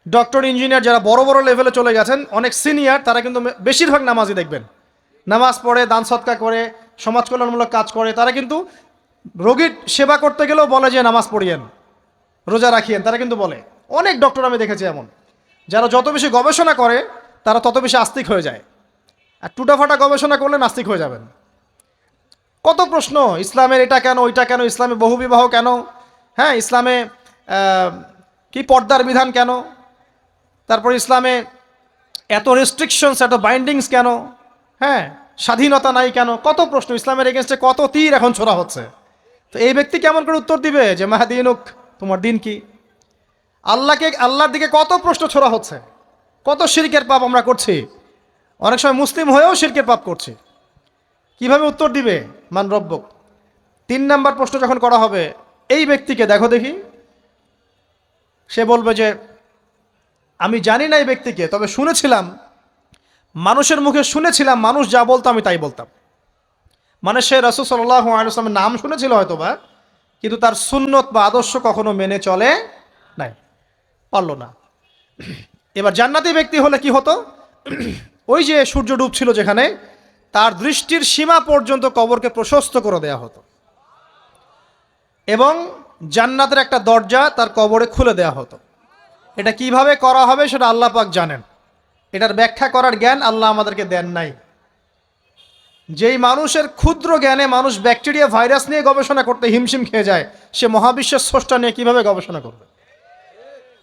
ডক্টর, ইঞ্জিনিয়ার যারা বড় বড় লেভেলে চলে গেছেন, অনেক সিনিয়র, তারা কিন্তু বেশিরভাগ নামাজি দেখবেন, নামাজ পড়ে, দান সৎকা করে, সমাজ কল্যাণমূলক কাজ করে। তারা কিন্তু রোগীর সেবা করতে গেলেও বলে যে নামাজ পড়িয়েন, রোজা রাখিয়েন, তারা কিন্তু বলে। অনেক ডক্টর আমি দেখেছি এমন, যারা যত বেশি গবেষণা করে তারা তত বেশি আস্তিক হয়ে যায়। আর টুটাফাটা গবেষণা করলে নাস্তিক হয়ে যাবেন। কত প্রশ্ন, ইসলামের এটা কেন, ওইটা কেন, ইসলামে বহুবিবাহ কেন, হ্যাঁ, ইসলামে কি পর্দার বিধান কেন, তারপর ইসলামে এত রেস্ট্রিকশনস, এত বাইন্ডিংস কেন, হ্যাঁ, স্বাধীনতা নাই কেন, কত প্রশ্ন। ইসলামের এগেনস্টে কত তীর এখন ছোড়া হচ্ছে। তো এই ব্যক্তি কেমন করে উত্তর দিবে যে মাহদিনুক, তোমার দিন কি? আল্লাহর দিকে কত প্রশ্ন ছোড়া হচ্ছে, কত শিরকের পাপ আমরা করছি, অনেক সময় মুসলিম হয়েও শিরকের পাপ করছি। কিভাবে উত্তর দিবে মান রব্বক? 3 নাম্বার প্রশ্ন যখন করা হবে, এই ব্যক্তিকে দেখো দেখি, সে বলবে যে আমি জানি না এই ব্যক্তিকে, তবে শুনেছিলাম, মানুষের মুখে শুনেছিলাম, মানুষ যা বলতো আমি তাই বলতাম। মানে সে রাসূল সাল্লাল্লাহু আলাইহি ওয়াসাল্লামের নাম শুনেছিল হয়তোবা, কিন্তু তার সুন্নত বা আদর্শ কখনো মেনে চলে নাই, পারল না। এবার জান্নাতি ব্যক্তি হলে কি হতো? ওই যে সূর্য ডুবছিল যেখানে, তার দৃষ্টির সীমা পর্যন্ত কবরকে প্রশস্ত করে দেয়া হতো, এবং জান্নাতের একটা দরজা তার কবরে খুলে দেয়া হতো। এটা কিভাবে করা হবে সেটা আল্লাহ পাক জানেন, এটার ব্যাখ্যা করার জ্ঞান আল্লাহ আমাদেরকে দেন নাই। যেই মানুষের ক্ষুদ্র জ্ঞানে মানুষ ব্যাকটেরিয়া, ভাইরাস নিয়ে গবেষণা করতে হিমশিম খেয়ে যায়, সে মহাবিশ্বের স্রষ্টা নিয়ে কিভাবে গবেষণা করবে?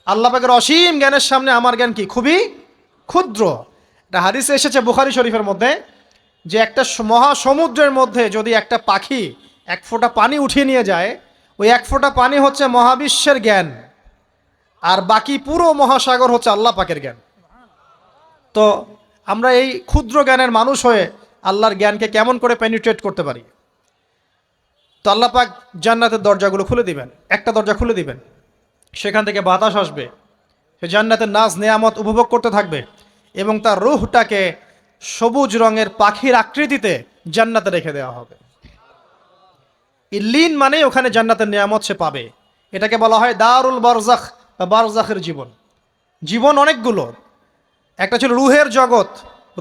আল্লাহ পাকের অসীম জ্ঞানের সামনে আমার জ্ঞান কি? খুবই ক্ষুদ্র। এটা হাদিসে এসেছে বুখারী শরীফের মধ্যে, যে একটা মহাসমুদ্রের মধ্যে যদি একটা পাখি 1 ফোঁটা পানি উঠিয়ে নিয়ে যায়, ওই 1 ফোঁটা পানি হচ্ছে মহাবিশ্বের জ্ঞান, আর বাকি পুরো মহাসাগর হচ্ছে আল্লাহ পাকের জ্ঞান। তো আমরা এই ক্ষুদ্র জ্ঞানের মানুষ হয়ে আল্লাহর জ্ঞানকে কেমন করে পেনিট্রেট করতে পারি? তো আল্লাহ পাক জান্নাতের দরজাগুলো খুলে দিবেন, একটা দরজা খুলে দিবেন, সেখান থেকে বাতাস আসবে, সে জান্নাতের নাজ নেয়ামত উপভোগ করতে থাকবে, এবং তার রূহটাকে সবুজ রঙের পাখির আকৃতিতে জান্নাতে রেখে দেওয়া হবে। ইল্লিন মানে ওখানে জান্নাতের নিয়ামত সে পাবে। এটাকে বলা হয় দারুল বারজাখ বা বারজাখের জীবন। জীবন অনেকগুলো, একটা ছিল রুহের জগৎ।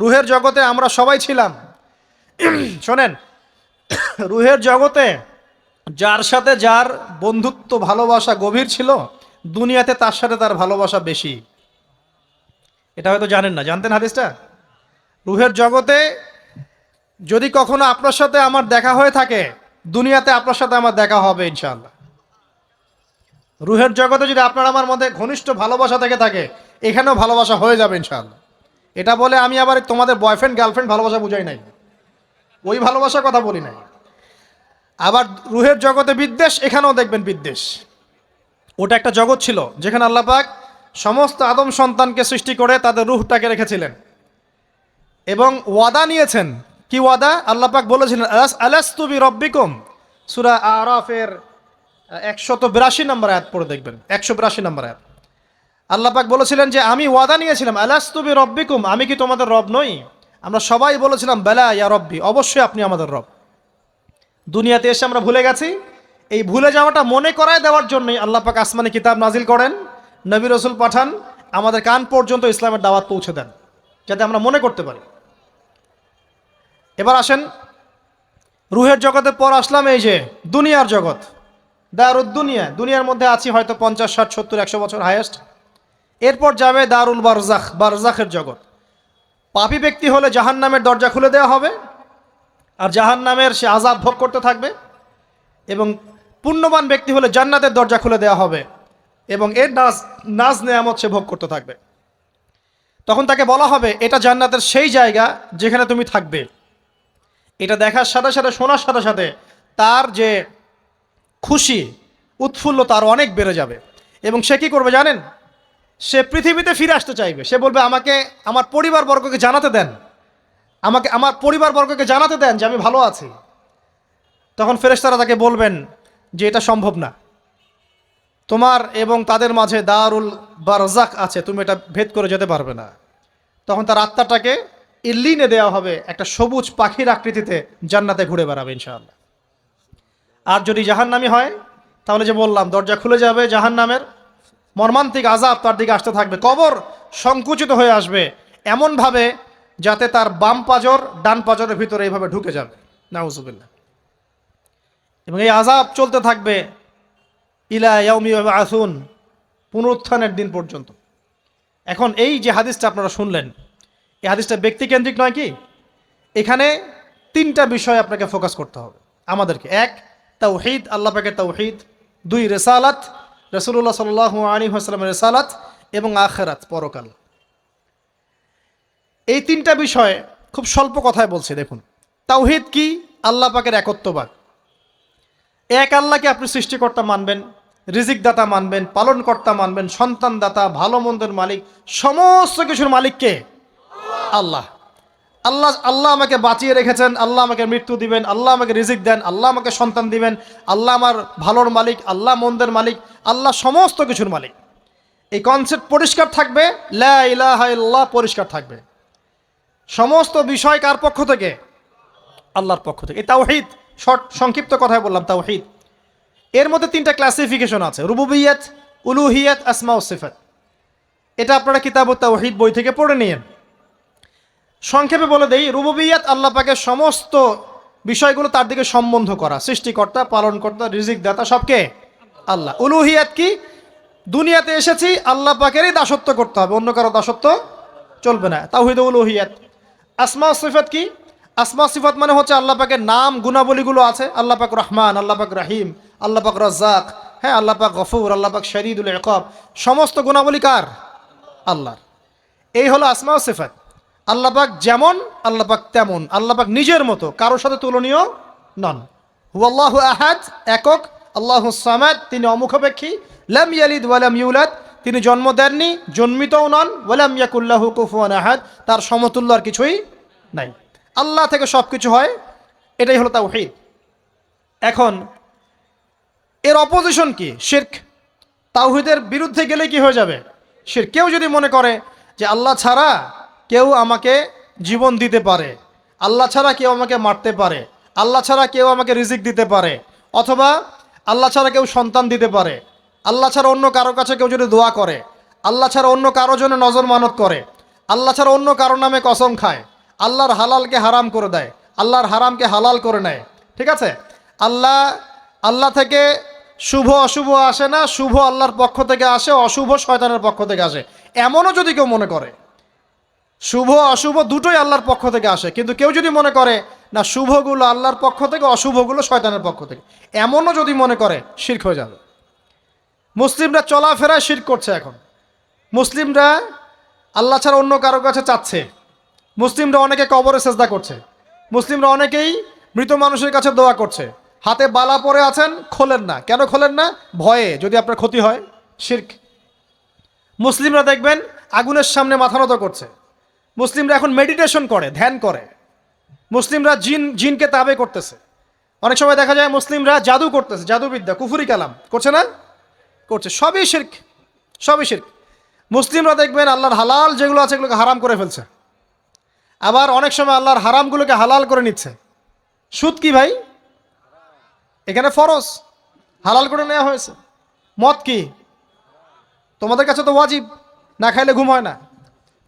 রুহের জগতে আমরা সবাই ছিলাম। শোনেন, রুহের জগতে যার সাথে যার বন্ধুত্ব, ভালোবাসা গভীর ছিল, দুনিয়াতে তার সাথে তার ভালোবাসা বেশি। এটা হয়তো জানেন না, জানতেন হাদিসটা? রুহের জগতে যদি কখনো আপনার সাথে আমার দেখা হয়ে থাকে, দুনিয়াতে আপনার সাথে আমার দেখা হবে ইনশাআল্লাহ। রুহের জগতে যদি আপনার আমার মধ্যে ঘনিষ্ঠ ভালোবাসা থেকে থাকে, এখানেও ভালোবাসা হয়ে যাবে ইনশাআল্লাহ। এটা বলে আমি আবার তোমাদের বয়ফ্রেন্ড গার্লফ্রেন্ড ভালোবাসা বুঝাই নাই, ওই ভালোবাসার কথা বলি নাই। আবার রুহের জগতে বিদ্বেষ, এখানেও দেখবেন বিদ্বেষ। ওটা একটা জগৎ ছিল যেখানে আল্লাহ পাক সমস্ত আদম সন্তানকে সৃষ্টি করে তাদের রুহটাকে রেখেছিলেন, এবং ওয়াদা নিয়েছেন। কি ওয়াদা? আল্লাহ পাক বলেছিলেন আলাস্তু বিরব্বিকুম, সূরা আরাফের 182 নম্বর আয়াত পড়ে দেখবেন, 182 নম্বর আয়াত। আল্লাহ পাক বলেছিলেন যে আমি ওয়াদা নিয়েছিলাম, আলাস্তু বিরব্বিকুম, আমি কি তোমাদের রব নই? আমরা সবাই বলেছিলাম বেলা ইয়া রব্বি, অবশ্যই আপনি আমাদের রব। দুনিয়াতে এসে আমরা ভুলে গেছি। এই ভুলে যাওয়াটা মনে করায় দেওয়ার জন্যই আল্লাহ পাক আসমানে কিতাব নাজিল করেন, নবী রসুল পাঠান, আমাদের কান পর্যন্ত ইসলামের দাওয়াত পৌঁছে দেন, যাতে আমরা মনে করতে পারি। এবার আসেন রুহের জগতের পর আসলাম এই যে দুনিয়ার জগৎ, দারুদ দুনিয়া। দুনিয়ার মধ্যে আছি হয়তো 50, 60, 70, 100 বছর হায়েস্ট। এরপর যাবে দারুল বারজাখ, বারজাখের জগৎ। পাপী ব্যক্তি হলে জাহান্নামের দরজা খুলে দেওয়া হবে, আর জাহান্নামের সে আযাব ভোগ করতে থাকবে। এবং পুণ্যবান ব্যক্তি হলে জান্নাতের দরজা খুলে দেওয়া হবে, এবং এর নাজ নেয়ামত সে ভোগ করতে থাকবে। তখন তাকে বলা হবে এটা জান্নাতের সেই জায়গা যেখানে তুমি থাকবে। এটা দেখার সাথে সাথে, শোনার সাথে সাথে তার যে খুশি, উৎফুল্ল তার অনেক বেড়ে যাবে। এবং সে কী করবে জানেন? সে পৃথিবীতে ফিরে আসতে চাইবে। সে বলবে আমাকে আমার পরিবারবর্গকে জানাতে দেন, আমাকে আমার পরিবারবর্গকে জানাতে দেন যে আমি ভালো আছি। তখন ফেরেশতারা তাকে বলবেন যে এটা সম্ভব না, তোমার এবং তাদের মাঝে দারুল বারজাখ আছে, তুমি এটা ভেদ করে যেতে পারবে না। তখন তার আত্মাটাকে ইল্লিনে দেওয়া হবে, একটা সবুজ পাখির আকৃতিতে জান্নাতে ঘুরে বেড়াবে ইনশাআল্লাহ। আর যদি জাহান্নামী হয় তাহলে যে বললাম দরজা খুলে যাবে, জাহান্নামের মর্মান্তিক আযাব তার দিকে আসতে থাকবে। কবর সংকুচিত হয়ে আসবে এমনভাবে যাতে তার বাম পাজর ডান পাজরের ভিতরে এইভাবে ঢুকে যাবে, নাউযুবিল্লাহ। এবং এই আযাব চলতে থাকবে ইলা ইয়াউমি ইউবআসুন, পুনরুত্থানের দিন পর্যন্ত। এখন এই যে হাদিসটা আপনারা শুনলেন, এই হাদিসটা ব্যক্তিকেন্দ্রিক নয় কি? এখানে 3টা বিষয় আপনাকে ফোকাস করতে হবে আমাদেরকে। 1, তাওহীদ, আল্লাহ পাকের তাওহীদ। 2, রিসালাত, রাসূলুল্লাহ সাল্লাল্লাহু আলাইহি ওয়াসাল্লামের রিসালাত। এবং আখিরাত, পরকাল। এই 3টা বিষয় খুব স্বল্প কথায় বলছি। দেখুন, তাওহীদ কি? আল্লাহ পাকের একত্ববাদ। এক আল্লাহকে আপনি সৃষ্টিকর্তা মানবেন, রিজিক দাতা মানবেন, পালনকর্তা মানবেন, সন্তান দাতা, ভালো মন্দের মালিক, সমস্ত কিছুর মালিককে আল্লাহ। আল্লাহ আল্লাহ আমাকে বাঁচিয়ে রেখেছেন, আল্লাহ আমাকে মৃত্যু দিবেন, আল্লাহ আমাকে রিজিক দেন, আল্লাহ আমাকে সন্তান দিবেন, আল্লাহ আমার ভালোর মালিক, আল্লাহ মন্দের মালিক, আল্লাহ সমস্ত কিছুর মালিক। এই কনসেপ্ট পরিষ্কার থাকবে, লা ইলাহা ইল্লাল্লাহ পরিষ্কার থাকবে। সমস্ত বিষয় কার পক্ষ থেকে? আল্লাহর পক্ষ থেকে। এই তাওহীদ, সংক্ষিপ্ত কথায় বললাম তাওহীদ। এর মধ্যে 3টা ক্লাসিফিকেশন আছে, রুবুবিয়্যাত, উলুহিয়্যাত, আসমা ও সিফাত। এটা আপনারা কিতাবুত তাওহীদ বই থেকে পড়ে নিয়েন। সংক্ষেপে বলে দেই, রুবুবিয়্যাত আল্লাহ পাকের সমস্ত বিষয়গুলো তার দিকে সম্বন্ধ করা, সৃষ্টিকর্তা, পালনকর্তা, রিজিক দাতা সবকে আল্লাহ। উলুহিয়্যাত কি? দুনিয়াতে এসেছি আল্লাহ পাকেরই দাসত্ব করতে হবে, অন্য কারো দাসত্ব চলবে না, তাওহীদ উলুহিয়্যাত। আসমা ও সিফাত কি? আসমা সিফাত মানে হচ্ছে আল্লাহ পাকের নাম গুণাবলীগুলো আছে, আল্লাহ পাক রহমান, আল্লাহ পাক রাহিম, আল্লাহ পাক রাজ্জাক, হ্যাঁ, আল্লাহ পাক গফুর, আল্লাহ পাক শদীদুল ইকাব, সমস্ত গুণাবলী কার? আল্লাহর। এই হলো আসমা ও সিফাত। আল্লাহ পাক যেমন, আল্লাহ পাক তেমন, আল্লাহ পাক নিজের মতো, কারোর সাথে তুলনীয় নন। হুয়াল্লাহু আহাদ, একক। আল্লাহুস সামাদ, তিনি অমুখাপেক্ষী। লাম ইয়ালিদ ওয়া লাম ইউলাদ, তিনি জন্ম দেননি, জন্মিতও নন। ওয়া লাম ইয়াকুল লাহু কুফুয়ান আহাদ, তার সমতুল্য আর কিছুই নাই। আল্লাহ থেকে সব কিছু হয়, এটাই হলো তাওহীদ। এখন এর অপোজিশন কি? শিরক। তাওহীদের বিরুদ্ধে গেলে কি হয়ে যাবে? শিরক। কেউ যদি মনে করে যে আল্লাহ ছাড়া কেউ আমাকে জীবন দিতে পারে, আল্লাহ ছাড়া কেউ আমাকে মারতে পারে, আল্লাহ ছাড়া কেউ আমাকে রিজিক দিতে পারে, অথবা আল্লাহ ছাড়া কেউ সন্তান দিতে পারে, আল্লাহ ছাড়া অন্য কারো কাছে কেউ যদি দোয়া করে, আল্লাহ ছাড়া অন্য কারো জন্য নজর মানত করে, আল্লাহ ছাড়া অন্য কারো নামে কসম খায়, আল্লাহর হালালকে হারাম করে দেয়, আল্লাহর হারামকে হালাল করে নেয়, ঠিক আছে? আল্লাহ থেকে শুভ অশুভ আসে না, শুভ আল্লাহর পক্ষ থেকে আসে, অশুভ শয়তানের পক্ষ থেকে আসে, এমনও যদি কেউ মনে করে, শুভ অশুভ দুটোই আল্লাহর পক্ষ থেকে আসে, কিন্তু কেউ যদি মনে করে না শুভগুলো আল্লাহর পক্ষ থেকে, অশুভগুলো শয়তানের পক্ষ থেকে, এমনও যদি মনে করে, শিরক হয়ে যাবে। মুসলিমরা চলাফেরায় শিরক করছে। এখন মুসলিমরা আল্লাহ ছাড়া অন্য কারো কাছে চাচ্ছে, মুসলিমরা অনেকে কবরে সেজদা করছে, মুসলিমরা অনেকেই মৃত মানুষের কাছে দোয়া করছে, হাতে বালা পরে আছেন, খোলেন না। কেন খোলেন না? ভয়ে যদি আপনার ক্ষতি হয়, শিরক। মুসলিমরা দেখবেন আগুনের সামনে মাথা নত করছে, মুসলিমরা এখন মেডিটেশন করে, ধ্যান করে, মুসলিমরা জিনকে তাবে করতেছে, অনেক সময় দেখা যায় মুসলিমরা জাদু করতেছে, জাদুবিদ্যা, কুফরি কালাম করছে না, করছে, সবই শিরক, সবই শিরক। মুসলিমরা দেখবেন আল্লাহর হালাল যেগুলো আছে এগুলোকে হারাম করে ফেলছে, আবার অনেক সময় আল্লাহর হারামগুলোকে হালাল করে নিচ্ছে। সুদ কি ভাই? এখানে ফরজ, হালাল করে নেওয়া হয়েছে। মদ কি? তোমাদের কাছে তো ওয়াজিব, না খাইলে ঘুম হয় না।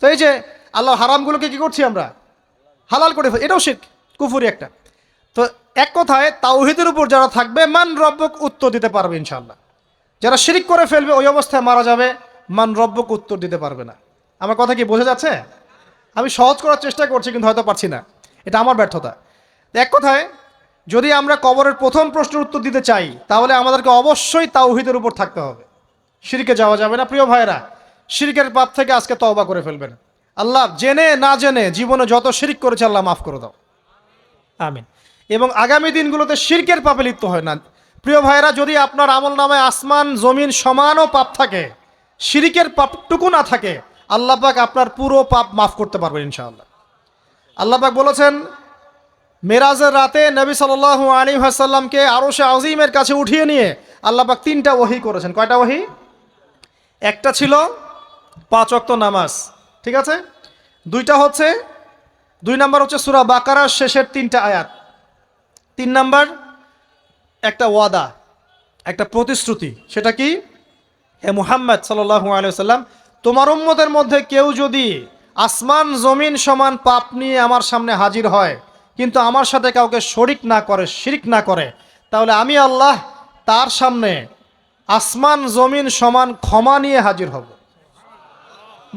তো এই যে আল্লাহর হারামগুলোকে কি করছি আমরা? হালাল করে ফেলছি, এটাও শিরক, কুফরি একটা। তো এক কথায় তাওহীদের উপর যারা থাকবে মান রব্বক উত্তর দিতে পারবে ইনশাআল্লাহ। যারা শিরিক করে ফেলবে ওই অবস্থায় মারা যাবে, মান রব্বক উত্তর দিতে পারবে না। আমার কথা কি বোঝা যাচ্ছে? আমি সহজ করার চেষ্টা করছি কিন্তু হয়তো পারছি না, এটা আমার ব্যর্থতা। এক কথায় যদি আমরা কবরের প্রথম প্রশ্নের উত্তর দিতে চাই তাহলে আমাদেরকে অবশ্যই তাওহীদের উপর থাকতে হবে, শিরকে যাওয়া যাবে না। প্রিয় ভাইরা, শিরকের পাপ থেকে আজকে তওবা করে ফেলবেন। আল্লাহ জেনে না জেনে জীবনে যত শিরক করেছে আল্লাহ মাফ করে দাও, আমিন। এবং আগামী দিনগুলোতে শিরকের পাপে লিপ্ত হয় না। প্রিয় ভাইরা, যদি আপনার আমল নামায় আসমান জমিন সমানও পাপ থাকে, শিরকের পাপটুকু না থাকে, আল্লাহ পাক আপনার পুরো পাপ মাফ করতে পারবেন ইনশাআল্লাহ। আল্লাহ পাক বলেছেন মেরাজের রাতে নবী সাল্লাল্লাহু আলাইহি ওয়াসাল্লামকে আরশে আজিমের কাছে উঠিয়ে নিয়ে আল্লাহ পাক 3টা ওহী করেছেন। কয়টা ওহী? একটা ছিল 5 ওয়াক্ত নামাজ, ঠিক আছে। 2 নাম্বার হচ্ছে সূরা বাকারার শেষের 3টা আয়াত। 3 নাম্বার একটা ওয়াদা, একটা প্রতিশ্রুতি। সেটা কি? হে মুহাম্মদ সাল্লাল্লাহু আলাইহি ওয়াসাল্লাম, তোমার উম্মতের মধ্যে কেউ যদি আসমান জমিন সমান পাপ নিয়ে আমার সামনে হাজির হয় কিন্তু আমার সাথে কাউকে শরিক না করে, শিরক না করে, তাহলে আমি আল্লাহ তার সামনে আসমান জমিন সমান ক্ষমা নিয়ে হাজির হব,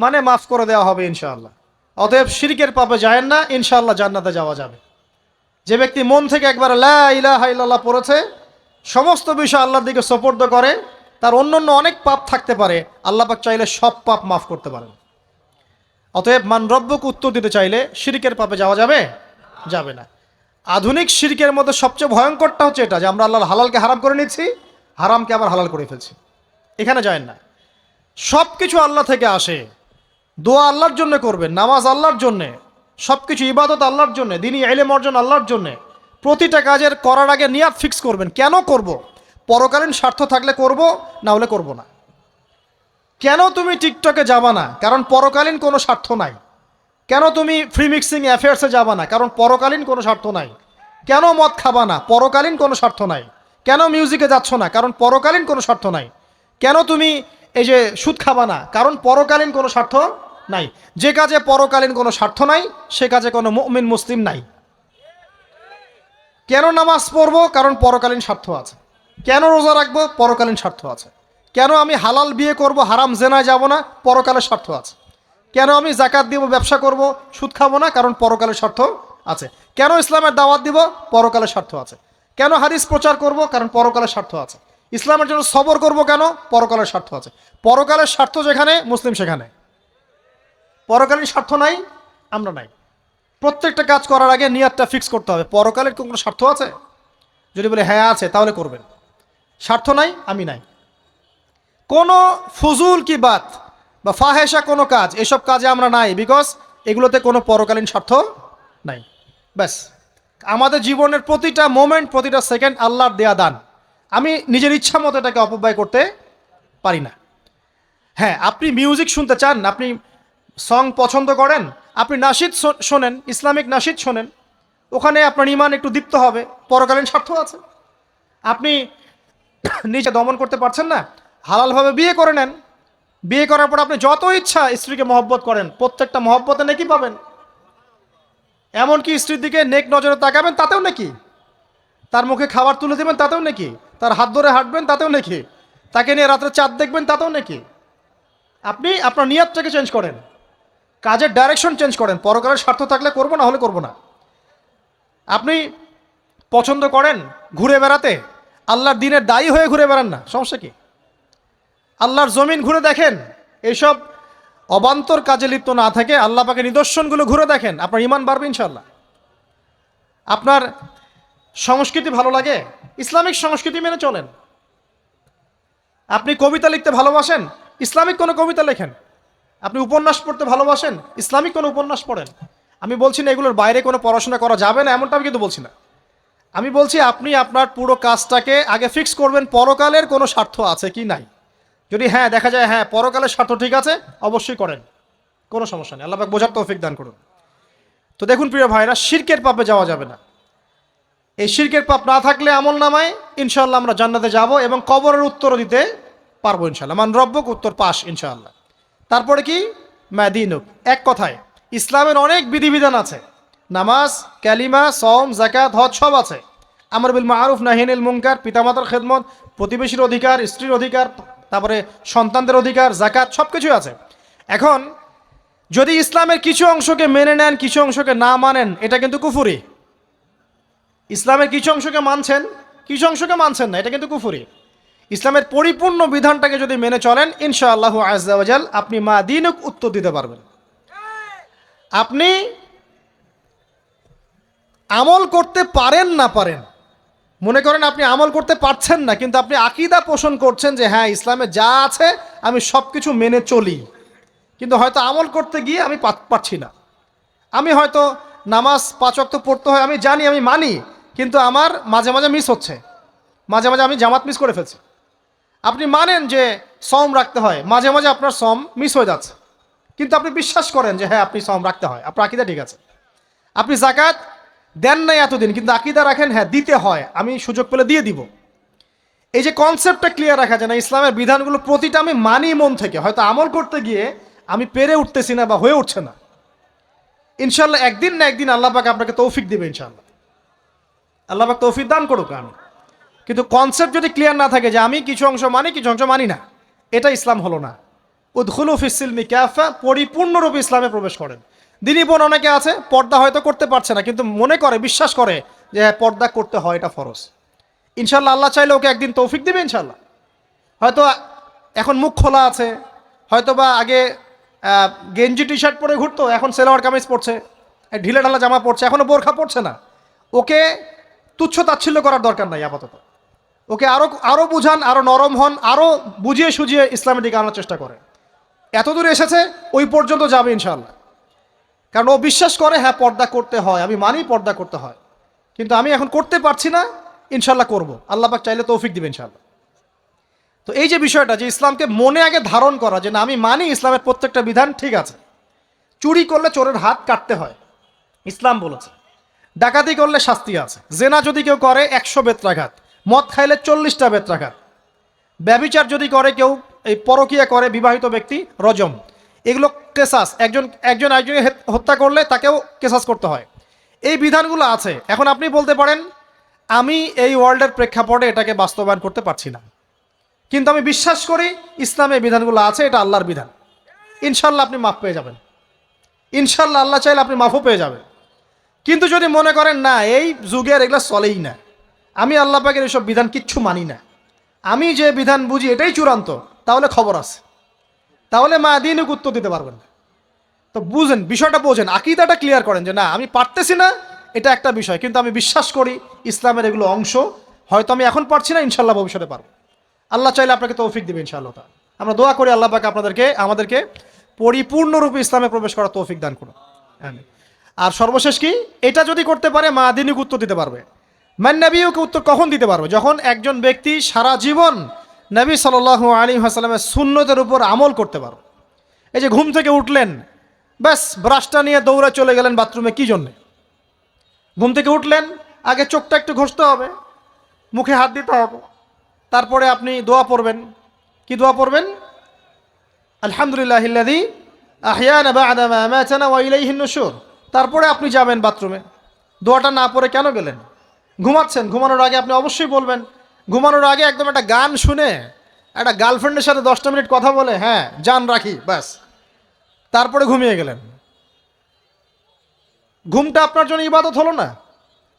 মানে মাফ করে দেওয়া হবে ইনশাআল্লাহ। অতএব শিরকের পাপে যায়েন না, ইনশাআল্লাহ জান্নাতে যাওয়া যাবে। যে ব্যক্তি মন থেকে একবার লা ইলাহা ইল্লাল্লাহ পড়েছে, সমস্ত বিষয় আল্লাহর দিকে সুপর্দ করে, তার অন্যান্য অনেক পাপ থাকতে পারে, আল্লাহ পাক চাইলে সব পাপ মাফ করতে পারেন। অতএব মান রব্বক উত্তর দিতে চাইলে শিরকের পাপে যাওয়া যাবে, যাবে না। আধুনিক শিরকের মধ্যে সবচেয়ে ভয়ঙ্করটা হচ্ছে এটা যে আমরা আল্লাহর হালালকে হারাম করে নিচ্ছি, হারামকে আবার হালাল করে ফেলছি। এখানে যায়েন না। সব কিছু আল্লাহ থেকে আসে, দোয়া আল্লাহর জন্য করবেন, নামাজ আল্লাহর জন্যে, সব কিছু ইবাদত আল্লাহর জন্যে, দিনী ইলম অর্জন আল্লাহর জন্যে। প্রতিটা কাজের করার আগে নিয়াত ফিক্স করবেন, কেন করব? পরকালীন স্বার্থ থাকলে করব, না হলে করব না। কেন তুমি টিকটকে যাবা না? কারণ পরকালীন কোনো স্বার্থ নাই। কেন তুমি ফ্রি মিক্সিং অ্যাফেয়ার্সে যাবা না? কারণ পরকালীন কোনো স্বার্থ নাই। কেন মদ খাবা না? পরকালীন কোনো স্বার্থ নাই। কেন মিউজিকে যাচ্ছ না? কারণ পরকালীন কোনো স্বার্থ নাই। কেন তুমি এই যে সুদ খাবা না? কারণ পরকালীন কোনো স্বার্থ নাই। যে কাজে পরকালীন কোনো স্বার্থ নাই সে কাজে কোনো মুমিন মুসলিম নাই। কেন নামাজ পড়বো? কারণ পরকালীন স্বার্থ আছে। কেন রোজা রাখবো? পরকালীন স্বার্থ আছে। কেন আমি হালাল বিয়ে করব, হারাম জেনায় যাব না? পরকালের স্বার্থ আছে। কেন আমি জাকাত দিব, ব্যবসা করব, সুদ খাবো না? কারণ পরকালের স্বার্থ আছে। কেন ইসলামের দাওয়াত দিব? পরকালের স্বার্থ আছে। কেন হাদিস প্রচার করব? কারণ পরকালের স্বার্থ আছে। ইসলামের জন্য সবর করব কেন? পরকালের স্বার্থ আছে। পরকালের স্বার্থ যেখানে, মুসলিম সেখানে। পরকালীন স্বার্থ নাই, আমরা নাই। প্রত্যেকটা কাজ করার আগে নিয়াতটা ফিক্স করতে হবে, পরকালের কোনো স্বার্থ আছে? যদি বলে হ্যাঁ আছে, তাহলে করবেন। স্বার্থ নাই, আমি নাই। কোনো ফুজুল কি বাত বা ফাহেসা কোনো কাজ, এসব কাজে আমরা নাই, বিকজ এগুলোতে কোনো পরকালীন স্বার্থ নাই। ব্যাস, আমাদের জীবনের প্রতিটা মোমেন্ট, প্রতিটা সেকেন্ড আল্লাহর দেয়া দান। আমি নিজের ইচ্ছা মতো এটাকে অপব্যয় করতে পারি না। হ্যাঁ, আপনি মিউজিক শুনতে চান, আপনি সং পছন্দ করেন, আপনি নাশিদ শোনেন, ইসলামিক নাশিদ শোনেন, ওখানে আপনার ইমান একটু দীপ্ত হবে, পরকালীন স্বার্থ আছে। আপনি নিজে দমন করতে পারছেন না, হালালভাবে বিয়ে করে নেন। বিয়ে করার পর আপনি যত ইচ্ছা স্ত্রীকে মহব্বত করেন, প্রত্যেকটা মহব্বতে নেকি পাবেন। এমনকি স্ত্রীর দিকে নেক নজরে তাকাবেন, তাতেও নাকি। তার মুখে খাবার তুলে দেবেন, তাতেও নাকি। তার হাত ধরে হাঁটবেন, তাতেও নাকি। তাকে নিয়ে রাত্রে চাঁদ দেখবেন, তাতেও নাকি। আপনি আপনার নিয়তটাকে চেঞ্জ করেন, কাজের ডাইরেকশন চেঞ্জ করেন। পরকালের স্বার্থ থাকলে করবো, না হলে করবো না। আপনি পছন্দ করেন ঘুরে বেড়াতে, আল্লাহর দিনের দায়ী হয়ে ঘুরে বেড়ান না, সমস্যা কি? আল্লাহর জমিন ঘুরে দেখেন, এইসব অবান্তর কাজে লিপ্ত না থাকে আল্লাহ পাকের নিদর্শনগুলো ঘুরে দেখেন, আপনার ইমান বাড়বে ইনশাল্লাহ। আপনার সংস্কৃতি ভালো লাগে, ইসলামিক সংস্কৃতি মেনে চলেন। আপনি কবিতা লিখতে ভালোবাসেন, ইসলামিক কোনো কবিতা লেখেন। আপনি উপন্যাস পড়তে ভালোবাসেন, ইসলামিক কোনো উপন্যাস পড়েন। আমি বলছি না এগুলোর বাইরে কোনো পড়াশোনা করা যাবে না, এমনটা আমি কিন্তু বলছি না। আমি বলছি আপনি আপনার পুরো কাজটাকে আগে ফিক্স করবেন পরকালের কোনো স্বার্থ আছে কি নাই। যদি হ্যাঁ দেখা যায় হ্যাঁ পরকালের স্বার্থ ঠিক আছে, অবশ্যই করেন, কোনো সমস্যা নেই, আল্লাহ পাক বোঝার তৌফিক দান করুন। তো দেখুন প্রিয় ভাইরা, শিরকের পাপে যাওয়া যাবে না। এই শিরকের পাপ না থাকলে আমল নামায় ইনশাআল্লাহ আমরা জান্নাতে যাব এবং কবরের উত্তরও দিতে পারবো ইনশাআল্লাহ। মান রব্বক, উত্তর পাস ইনশাআল্লাহ। তারপরে কি, মাদিনুক। এক কথায় ইসলামের অনেক বিধিবিধান আছে, নামাজ, কালিমা, সওম, যাকাত, হজ সব আছে। আমর বিল মারুফ, নাহি আনিল মুনকার, পিতামাতার খেদমত, প্রতিবেশীর অধিকার, স্ত্রীর অধিকার, তারপরে সন্তানদের অধিকার, যাকাত সব কিছুই আছে। এখন যদি ইসলামের কিছু অংশকে মেনে নেন, কিছু অংশকে না মানেন, এটা কিন্তু কুফরি। ইসলামের কিছু অংশকে মানছেন, কিছু অংশকে মানছেন না, এটা কিন্তু কুফরি। ইসলামের পরিপূর্ণ বিধানটাকে যদি মেনে চলেন ইনশাআল্লাহ আযজা ওয়া জাল আপনি মাদিনুক উত্তর দিতে পারবেন। আপনি আমল করতে পারেন না পারেন, মনে করেন আপনি আমল করতে পারছেন না, কিন্তু আপনি আকীদা পোষণ করছেন যে হ্যাঁ ইসলামে যা আছে আমি সব কিছু মেনে চলি, কিন্তু হয়তো আমল করতে গিয়ে আমি পারছি না। আমি হয়তো নামাজ 5 ওয়াক্ত পড়তে হয়, আমি জানি, আমি মানি, কিন্তু আমার মাঝে মাঝে মিস হচ্ছে, মাঝে মাঝে আমি জামাত মিস করে ফেলছি। আপনি মানেন যে সওম রাখতে হয়, মাঝে মাঝে আপনার সওম মিস হয়ে যাচ্ছে, কিন্তু আপনি বিশ্বাস করেন যে হ্যাঁ আপনি সওম রাখতে হয়, আপনার আকীদা ঠিক আছে। আপনি যাকাত দেন নাই এতদিন, কিন্তু আকীদা রাখেন হ্যাঁ দিতে হয়, আমি সুযোগ পেলে দিয়ে দিব। এই যে কনসেপ্টটা ক্লিয়ার রাখা যায় না, ইসলামের বিধানগুলো প্রতিটা আমি মানি মন থেকে, হয়তো আমল করতে গিয়ে আমি পেরে উঠতেছি না বা হয়ে উঠছে না। ইনশাল্লাহ একদিন না একদিন আল্লাহ পাক আপনাকে তৌফিক দেবে ইনশাল্লাহ, আল্লাহ পাক তৌফিক দান করুক। আমি কিন্তু কনসেপ্ট যদি ক্লিয়ার না থাকে যে আমি কিছু অংশ মানি কিছু অংশ মানি না, এটা ইসলাম হলো না। উদখুলু ফিস-সিলমি কাফা, পরিপূর্ণরূপে ইসলামে প্রবেশ করেন। দিনী বোন অনেকে আছে পর্দা হয়তো করতে পারছে না, কিন্তু মনে করে, বিশ্বাস করে যে হ্যাঁ পর্দা করতে হয়, এটা ফরজ। ইনশাল্লাহ আল্লাহ চাইলে ওকে একদিন তৌফিক দিবে ইনশাল্লাহ। হয়তো এখন মুখ খোলা আছে, হয়তো বা আগে গেঞ্জি টি শার্ট পরে ঘুরতো, এখন সেলোয়ার কামিজ পরছে, ঢিলে ঢালা জামা পরছে, এখনও বোরখা পরছে না। ওকে তুচ্ছ তাচ্ছিল্য করার দরকার নাই আপাতত, ওকে আরও বুঝান, আরও নরম হন, আরও বুঝিয়ে সুঝিয়ে ইসলামের দিকে আনার চেষ্টা করে। এত দূর এসেছে, ওই পর্যন্ত যাবে ইনশাল্লাহ, কারণ ও বিশ্বাস করে হ্যাঁ পর্দা করতে হয়, আমি মানি পর্দা করতে হয়, কিন্তু আমি এখন করতে পারছি না, ইনশাল্লাহ করব, আল্লাহ পাক চাইলে তৌফিক দিবেন ইনশাল্লাহ। তো এই যে বিষয়টা, যে ইসলামকে মনে আগে ধারণ করা, যে না আমি মানি ইসলামের প্রত্যেকটা বিধান ঠিক আছে। চুরি করলে চোরের হাত কাটতে হয়, ইসলাম বলেছে। ডাকাতি করলে শাস্তি আছে, জেনা যদি কেউ করে 100 বেত্রাঘাত, মদ খাইলে 40টা বেত্রাঘাত, ব্যভিচার যদি করে কেউ, এই পরকীয়া করে বিবাহিত ব্যক্তি, রজম। এগুলো কেসাস, একজনকে হত্যা করলে তাকেও কেসাস করতে হয়। এই বিধানগুলো আছে। এখন আপনি বলতে পারেন আমি এই ওয়ার্ল্ডের প্রেক্ষাপটে এটাকে বাস্তবায়ন করতে পারছি না, কিন্তু আমি বিশ্বাস করি ইসলামে বিধানগুলো আছে, এটা আল্লাহর বিধান। ইনশাল্লাহ আপনি মাফ পেয়ে যাবেন, ইনশাল্লাহ আল্লাহ চাইলে আপনি মাফও পেয়ে যাবেন। কিন্তু যদি মনে করেন না এই যুগের এগুলো চলেই না, আমি আল্লাহ পাকের এইসব বিধান কিচ্ছু মানি না, আমি যে বিধান বুঝি এটাই চূড়ান্ত, তাহলে খবর আছে, তাহলে মাদিনুক উত্তর দিতে পারবেন না। তো বুঝেন, বিষয়টা বোঝেন, আকীদাটা ক্লিয়ার করেন যে না আমি পারতেছি না, এটা একটা বিষয়, কিন্তু আমি বিশ্বাস করি ইসলামের এগুলো অংশ, হয়তো আমি এখন পারছি না, ইনশাল্লাহ ভবিষ্যতে পারবো। আল্লাহ চাইলে আপনাকে তৌফিক দেবে ইনশাআল্লাহ। আমরা দোয়া করি আল্লাহ পাক আমাদেরকে পরিপূর্ণরূপে ইসলামে প্রবেশ করার তৌফিক দান করুন। আর সর্বশেষ কি, এটা যদি করতে পারে মাদিনুক উত্তর দিতে পারবে। মান নবিয়ুকে উত্তর কখন দিতে পারবে? যখন একজন ব্যক্তি সারা জীবন নবী সাল্লাল্লাহু আলাইহি ওয়াসাল্লামের সুন্নতের উপর আমল করতে পারবে। এই যে ঘুম থেকে উঠলেন, ব্যাস ব্রাশটা নিয়ে দৌড়ে চলে গেলেন বাথরুমে, কি জন্যে? ঘুম থেকে উঠলেন, আগে চোখটা একটু ঘষতে হবে, মুখে হাত দিতে হবে, তারপরে আপনি দোয়া পড়বেন। কি দোয়া পড়বেন? আলহামদুলিল্লাহিল্লাযী আহইয়ানা বা'দা মা আমাতানা ওয়া ইলাইহিন নুশুর। তারপরে আপনি যাবেন বাথরুমে। দোয়াটা না পড়ে কেন গেলেন? ঘুমাচ্ছেন, ঘুমানোর আগে আপনি অবশ্যই বলবেন। ঘুমানোর আগে একদম একটা গান শুনে, একটা গার্লফ্রেন্ডের সাথে 10টা মিনিট কথা বলে হ্যাঁ জান রাখি, ব্যাস, তারপরে ঘুমিয়ে গেলেন। ঘুমটা আপনার জন্য ইবাদত হলো না?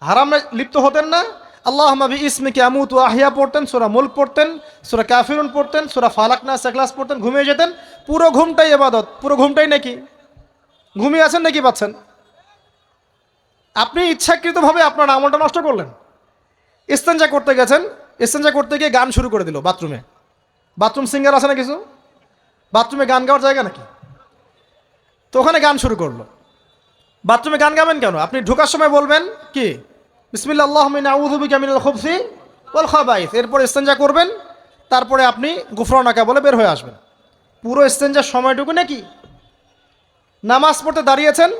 হারামে লিপ্ত হতেন না? আল্লাহুম্মা বিইসমিকা আমুতু ওয়া আহইয়া পড়তেন, সূরা মুলক পড়তেন, সূরা কাফিরুন পড়তেন, সূরা ফালাক নাস ইখলাস পড়তেন, ঘুমিয়ে যেতেন। পুরো ঘুমটাই ইবাদত, পুরো ঘুমটাই নাকি? ঘুমিয়ে আছেন নাকি পাচ্ছেন? আপনি ইচ্ছাকৃতভাবে আপনার আমলটা নষ্ট করলেন। ইস্তেঞ্জা করতে গেছেন, ইস্তেঞ্জা করতে গিয়ে গান শুরু করে দিল বাথরুমে। বাথরুম সিঙ্গার আছে না কিছু? বাথরুমে গান গাওয়ার জায়গা নাকি? তো ওখানে গান শুরু করলো। বাথরুমে গান গাবেন কেন? আপনি ঢোকার সময় বলবেন কি বিসমিল্লাহ আল্লাহুম্মা ইন্নী আউযু বিকা মিনাল খুবসি ওয়াল খাবাইস, এরপর ইস্তেঞ্জা করবেন, তারপরে আপনি গুফরানাকা বলে বের হয়ে আসবেন। পুরো ইস্তেঞ্জার সময়টুকু নাকি নামাজ পড়তে দাঁড়িয়েছেন,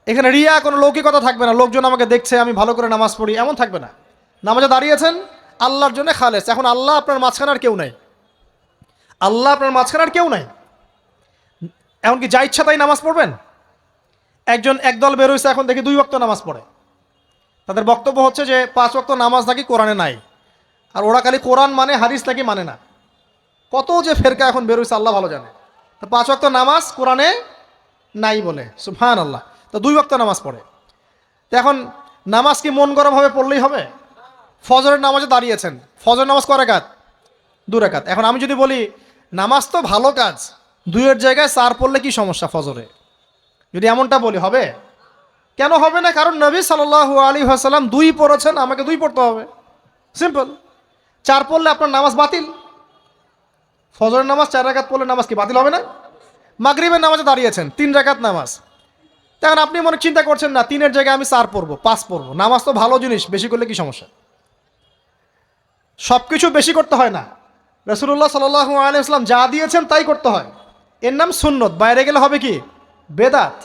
এখানে রিয়া কোনো লৌকিকতা থাকবে না, লোকজন আমাকে দেখছে আমি ভালো করে নামাজ পড়ি এমন থাকবে না। নামাজে দাঁড়িয়েছেন আল্লাহর জন্য খালেস, এখন আল্লাহ আপনার মাঝখানে আর কেউ নাই, আল্লাহ আপনার মাঝখানে আর কেউ নাই। এমনকি যা ইচ্ছা তাই নামাজ পড়বেন। একদল বের হয়েছে, এখন দেখি 2 ওয়াক্ত নামাজ পড়ে, তাদের বক্তব্য হচ্ছে যে 5 ওয়াক্ত নামাজ নাকি কোরআনে নাই, আর ওরা খালি কোরআন মানে হাদিস নাকি মানে না। কত যে ফেরকা এখন বের হয়েছে আল্লাহ ভালো জানে। তো 5 ওয়াক্ত নামাজ কোরআনে নাই বলে, সুবহানাল্লাহ। তো 2 ওয়াক্ত নামাজ পড়ে। তো এখন নামাজ কি মন গরমভাবে পড়লেই হবে? ফজরের নামাজে দাঁড়িয়েছেন, ফজর নামাজ কয় রাকাত? 2 রাকাত। এখন আমি যদি বলি নামাজ তো ভালো কাজ, 2-এর জায়গায় 4 পড়লে কি সমস্যা ফজরে? যদি এমনটা বলি হবে? কেন হবে না? কারণ নবী সাল্লাল্লাহু আলাইহি ওয়াসাল্লাম 2 পড়েছেন, আমাকে 2 পড়তে হবে, সিম্পল। 4 পড়লে আপনার নামাজ বাতিল। ফজরের নামাজ 4 রাকাত পড়লে নামাজ কি বাতিল হবে না? মাগরিবের নামাজে দাঁড়িয়েছেন 3 রাকাত নামাজ, তখন আপনি মনে চিন্তা করছেন না 3-এর জায়গায় আমি 4 পড়বো, 5 পড়বো। নামাজ তো ভালো জিনিস, বেশি করলে কি সমস্যা? সব কিছু বেশি করতে হয় না, রাসূলুল্লাহ সাল্লাল্লাহু আলাইহি ওয়াসাল্লাম যা দিয়েছেন তাই করতে হয়। এর নাম সুন্নত, বাইরে গেলে হবে কি বেদাত।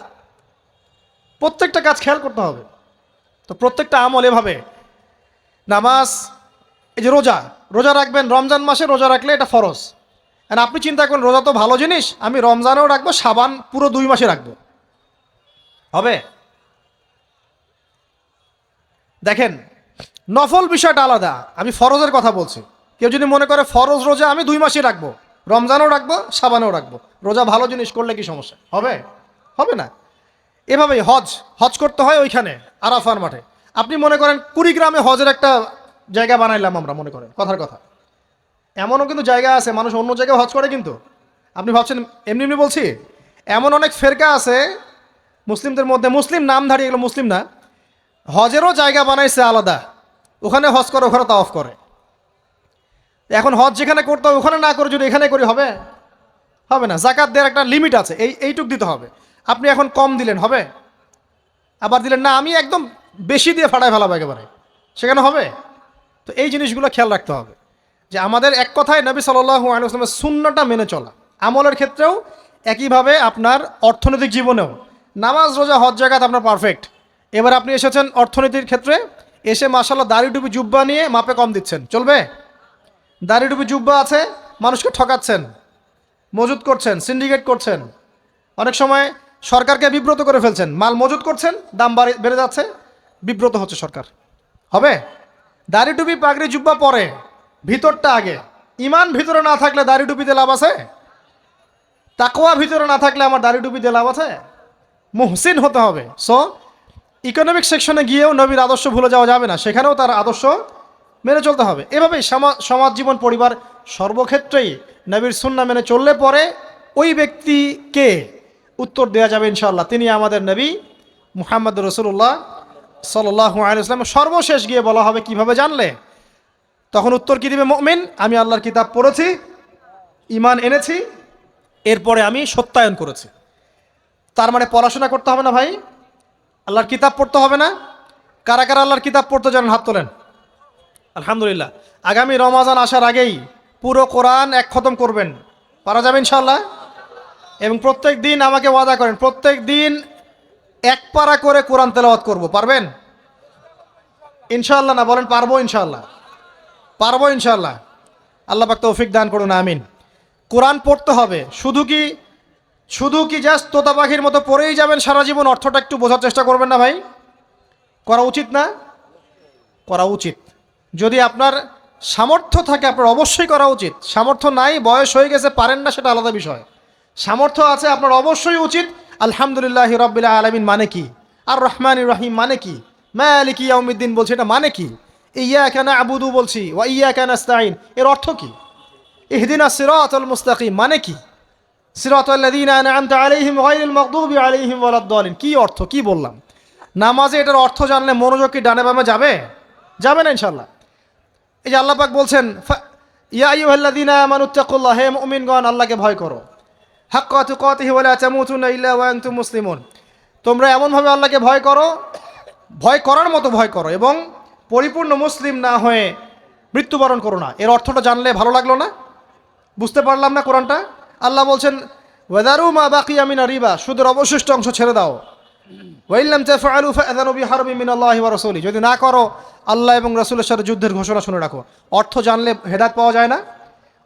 প্রত্যেকটা কাজ খেয়াল করতে হবে। তো প্রত্যেকটা আমল এভাবে, নামাজ, এই যে রোজা রাখবেন, রমজান মাসে রোজা রাখলে এটা ফরজ। আর আপনি চিন্তা করেন রোজা তো ভালো জিনিস, আমি রমজানেও রাখবো, শাবান পুরো 2 মাসে রাখবো, হবে? দেখেন নফল বিষয়টা আলাদা, আমি ফরজের কথা বলছি। কেউ যদি মনে করে ফরজ রোজা আমি 2 মাসে রাখবো, রমজানও রাখবো, শাবানেও রাখবো, রোজা ভালো জিনিস করলে কি সমস্যা হবে? হবে না। এভাবেই হজ করতে হয় ওইখানে আরাফার মাঠে। আপনি মনে করেন কুড়িগ্রামে হজের একটা জায়গা বানাইলাম আমরা, মনে করেন কথার কথা, এমনও কিন্তু জায়গা আছে মানুষ অন্য জায়গায় হজ করে, কিন্তু আপনি ভাবছেন এমনি এমনি বলছি। এমন অনেক ফেরকা আছে মুসলিমদের মধ্যে, মুসলিম নামধারী, এগুলো মুসলিম না, হজেরও জায়গা বানাইছে আলাদা, ওখানে হজ করে, ওখানে তাওয়াফ করে। এখন হজ যেখানে করতে হবে ওখানে না করে যদি এখানে করি হবে? হবে না। জাকাত দেওয়ার একটা লিমিট আছে, এইটুক দিতে হবে। আপনি এখন কম দিলেন হবে, আবার দিলেন না আমি একদম বেশি দিয়ে ফাটায় ফেলাবো একেবারে, সেখানে হবে? তো এই জিনিসগুলো খেয়াল রাখতে হবে যে আমাদের এক কথায় নবী সাল্লাল্লাহু আলাইহি ওয়াসাল্লামের সুন্নাহটা মেনে চলা। আমলের ক্ষেত্রেও একইভাবে, আপনার অর্থনৈতিক জীবনেও, নামাজ রোজা হজ জাকাত আপনার পারফেক্ট। এবার আপনি এসেছেন অর্থনীতির ক্ষেত্রে, এসে মাশাআল্লাহ দাড়ি টুপি জুব্বা নিয়ে মাপে কম দিচ্ছেন, চলবে? দাড়ি টুপি জুব্বা আছে, মানুষকে ঠকাচ্ছেন, মজুত করছেন, সিন্ডিকেট করছেন, অনেক সময় সরকারকে বিব্রত করে ফেলছেন, মাল মজুত করছেন, দাম বেড়ে যাচ্ছে, বিব্রত হচ্ছে সরকার, হবে? দাড়ি টুপি পাগড়ি জুব্বা পরে, ভিতরটা আগে। ইমান ভিতরে না থাকলে দাড়ি টুপিতে লাভ আছে? তাকওয়া ভিতরে না থাকলে আমার দাড়ি টুপিতে লাভ আছে? মুহসিন হতে হবে। সো ইকোনমিক সেকশনে গিয়েও নবীর আদর্শ ভুলে যাওয়া যাবে না, সেখানেও তার আদর্শ মেনে চলতে হবে। এভাবেই সমাজ জীবন, পরিবার, সর্বক্ষেত্রেই নবীর সুন্নাহ মেনে চললে পরে ওই ব্যক্তিকে উত্তর দেওয়া যাবে ইনশাআল্লাহ, তিনি আমাদের নবী মুহাম্মদ রাসূলুল্লাহ সাল্লাল্লাহু আলাইহি ওয়াসাল্লাম। সর্বশেষ গিয়ে বলা হবে কিভাবে জানলে? তখন উত্তর কি দিবে মুমিন? আমি আল্লাহর কিতাব পড়েছি, ঈমান এনেছি, এরপরে আমি সত্যায়ন করেছি। তার মানে পড়াশোনা করতে হবে না ভাই? আল্লাহর কিতাব পড়তে হবে না? কারা কারা আল্লাহর কিতাব পড়তে জানেন হাত তোলেন। আলহামদুলিল্লাহ। আগামী রমাজান আসার আগেই পুরো কোরআন 1 খতম করবেন, পারা যাবে ইনশাআল্লাহ? এবং প্রত্যেক দিন আমাকে ওয়াদা করেন, প্রত্যেক দিন 1 পারা করে কোরআন তেলাওয়াত করব, পারবেন ইনশাআল্লাহ? না বলেন পারবো ইনশাআল্লাহ? পারবো ইনশাআল্লাহ। আল্লাহ পাক তৌফিক দান করুন, আমিন। কোরআন পড়তে হবে, শুধু কি জাস্ট তোতা পাখির মতো পড়েই যাবেন সারা জীবন? অর্থটা একটু বোঝার চেষ্টা করবেন না ভাই? করা উচিত না? করা উচিত। যদি আপনার সামর্থ্য থাকে আপনার অবশ্যই করা উচিত। সামর্থ্য নাই, বয়স হয়ে গেছে, পারেন না, সেটা আলাদা বিষয়। সামর্থ্য আছে আপনার অবশ্যই উচিত। আলহামদুলিল্লাহি রাব্বিল আলামিন মানে কি? আর রহমানির রহিম মানে কি? মালিকি ইয়াউমিদ্দিন বলছি, এটা মানে কি? ইয়াকা না'বুদু বলছি, ওয়া ইয়াকা নাস্তাঈন, এর অর্থ কি? ইহদিনাস সিরাতাল মুস্তাকিম মানে কি? সিরাতাল লাযীনা আন'আমতা আলাইহিম গায়রিল মাগদুবি আলাইহিম ওয়ালাদ-দালিন, কি অর্থ, কি বললাম? নামাজে এটার অর্থ জানলে মনোযোগ কি ডানে বামে যাবে? যাবে না ইনশাআল্লাহ। এই যে আল্লাহ পাক বলছেন, ইয়া আইয়ুহাল্লাযীনা আমানুত্তাকুল্লাহ, হে মুমিনগণ আল্লাহকে ভয় করো, হাক্কা তুকাতিহি ওয়া লা তামুতুন্না ইল্লা ওয়া আনতুম মুসলিমুন, তোমরা এমনভাবে আল্লাহকে ভয় করো ভয় করার মতো ভয় করো এবং পরিপূর্ণ মুসলিম না হয়ে মৃত্যুবরণ করো না। এর অর্থটা জানলে ভালো লাগলো না? বুঝতে পারলাম না কোরআনটা? আল্লাহ বলছেন ওয়াদারু মা বাকিয়া মিনা রিবা, সুদের অবশিষ্ট অংশ ছেড়ে দাও। ওয়াইল্লাম তাফআলু ফাআযানু বিহারবিন মিনাল্লাহি ওয়া রাসূলি, যদি না করো আল্লাহ এবং রাসূলের সাথে যুদ্ধের ঘোষণা শুনে রাখো। অর্থ জানলে হেদায়েত পাওয়া যায় না?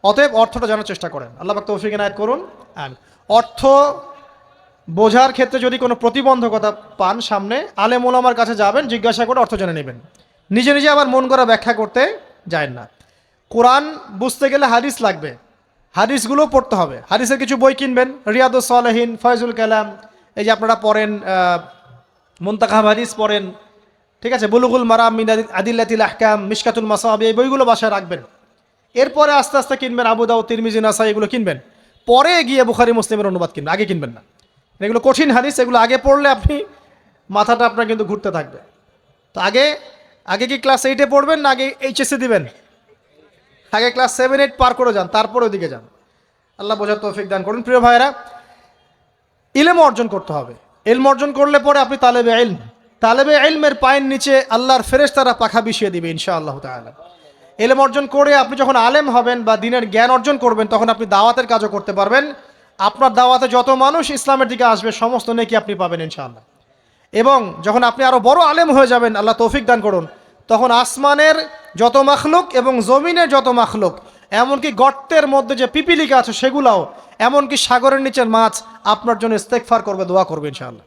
অতএব অর্থটা জানার চেষ্টা করেন। আল্লাহ পাক তৌফিক এনায়েত করুন। আমিন। অর্থ বোঝার ক্ষেত্রে যদি কোনো প্রতিবন্ধকতা পান সামনে, আলেম ওলামার কাছে যাবেন, জিজ্ঞাসা করে অর্থ জেনে নেবেন। নিজে নিজে আবার মন করা ব্যাখ্যা করতে যায় না। কোরআন বুঝতে গেলে হাদিস লাগবে, হাদিসগুলো পড়তে হবে। হাদিসের কিছু বই কিনবেন, রিয়াদুস সালেহিন, ফয়জুল কালাম, এই যে আপনারা পড়েন, মুনতাকাব হাদিস পড়েন, ঠিক আছে, বুলুগুল মারাম মিন আদিল্লাতিল আহকাম, মিশকাতুল মাসাবি, এই বইগুলো বাসায় রাখবেন। এরপরে আস্তে আস্তে কিনবেন আবু দাউদ, তিরমিজি, নাসাই, এগুলো কিনবেন। পরে গিয়ে বুখারী মুসলিমের অনুবাদ কিনবেন, আগে কিনবেন না। এগুলো কঠিন হাদিস, এগুলো আগে পড়লে আপনি মাথাটা আপনার কিন্তু ঘুরতে থাকবে। তো আগে আগে কি ক্লাস 8-এ পড়বেন না আগে এইচএসসি দিবেন? আগে ক্লাস 7-8 পার করে যান, তারপরে ওদিকে যান। আল্লাহ বোঝার তৌফিক দান করুন। প্রিয় ভাইয়েরা, ইলম অর্জন করতে হবে। ইলম অর্জন করলে পরে আপনি তালেবে ইলম, তালেবে ইলমের পায়ের নিচে আল্লাহর ফেরেশতারা পাখা বিছিয়ে দিবে ইনশাআল্লাহ তাআলা। ইলম অর্জন করে আপনি যখন আলেম হবেন বা দ্বীনের জ্ঞান অর্জন করবেন, তখন আপনি দাওয়াতের কাজও করতে পারবেন। আপনার দাওয়াতে যত মানুষ ইসলামের দিকে আসবে সমস্ত নেকি আপনি পাবেন ইনশাআল্লাহ। এবং যখন আপনি আরো বড় আলেম হয়ে যাবেন, আল্লাহ তৌফিক দান করুন, তখন আসমানের যত মাখলুক এবং জমিনের যত মাখলুক, এমনকি গর্তের মধ্যে যে পিপিলিকা আছে সেগুলাও, এমনকি সাগরের নিচের মাছ আপনার জন্য ইস্তেগফার করবে, দোয়া করবে ইনশাআল্লাহ।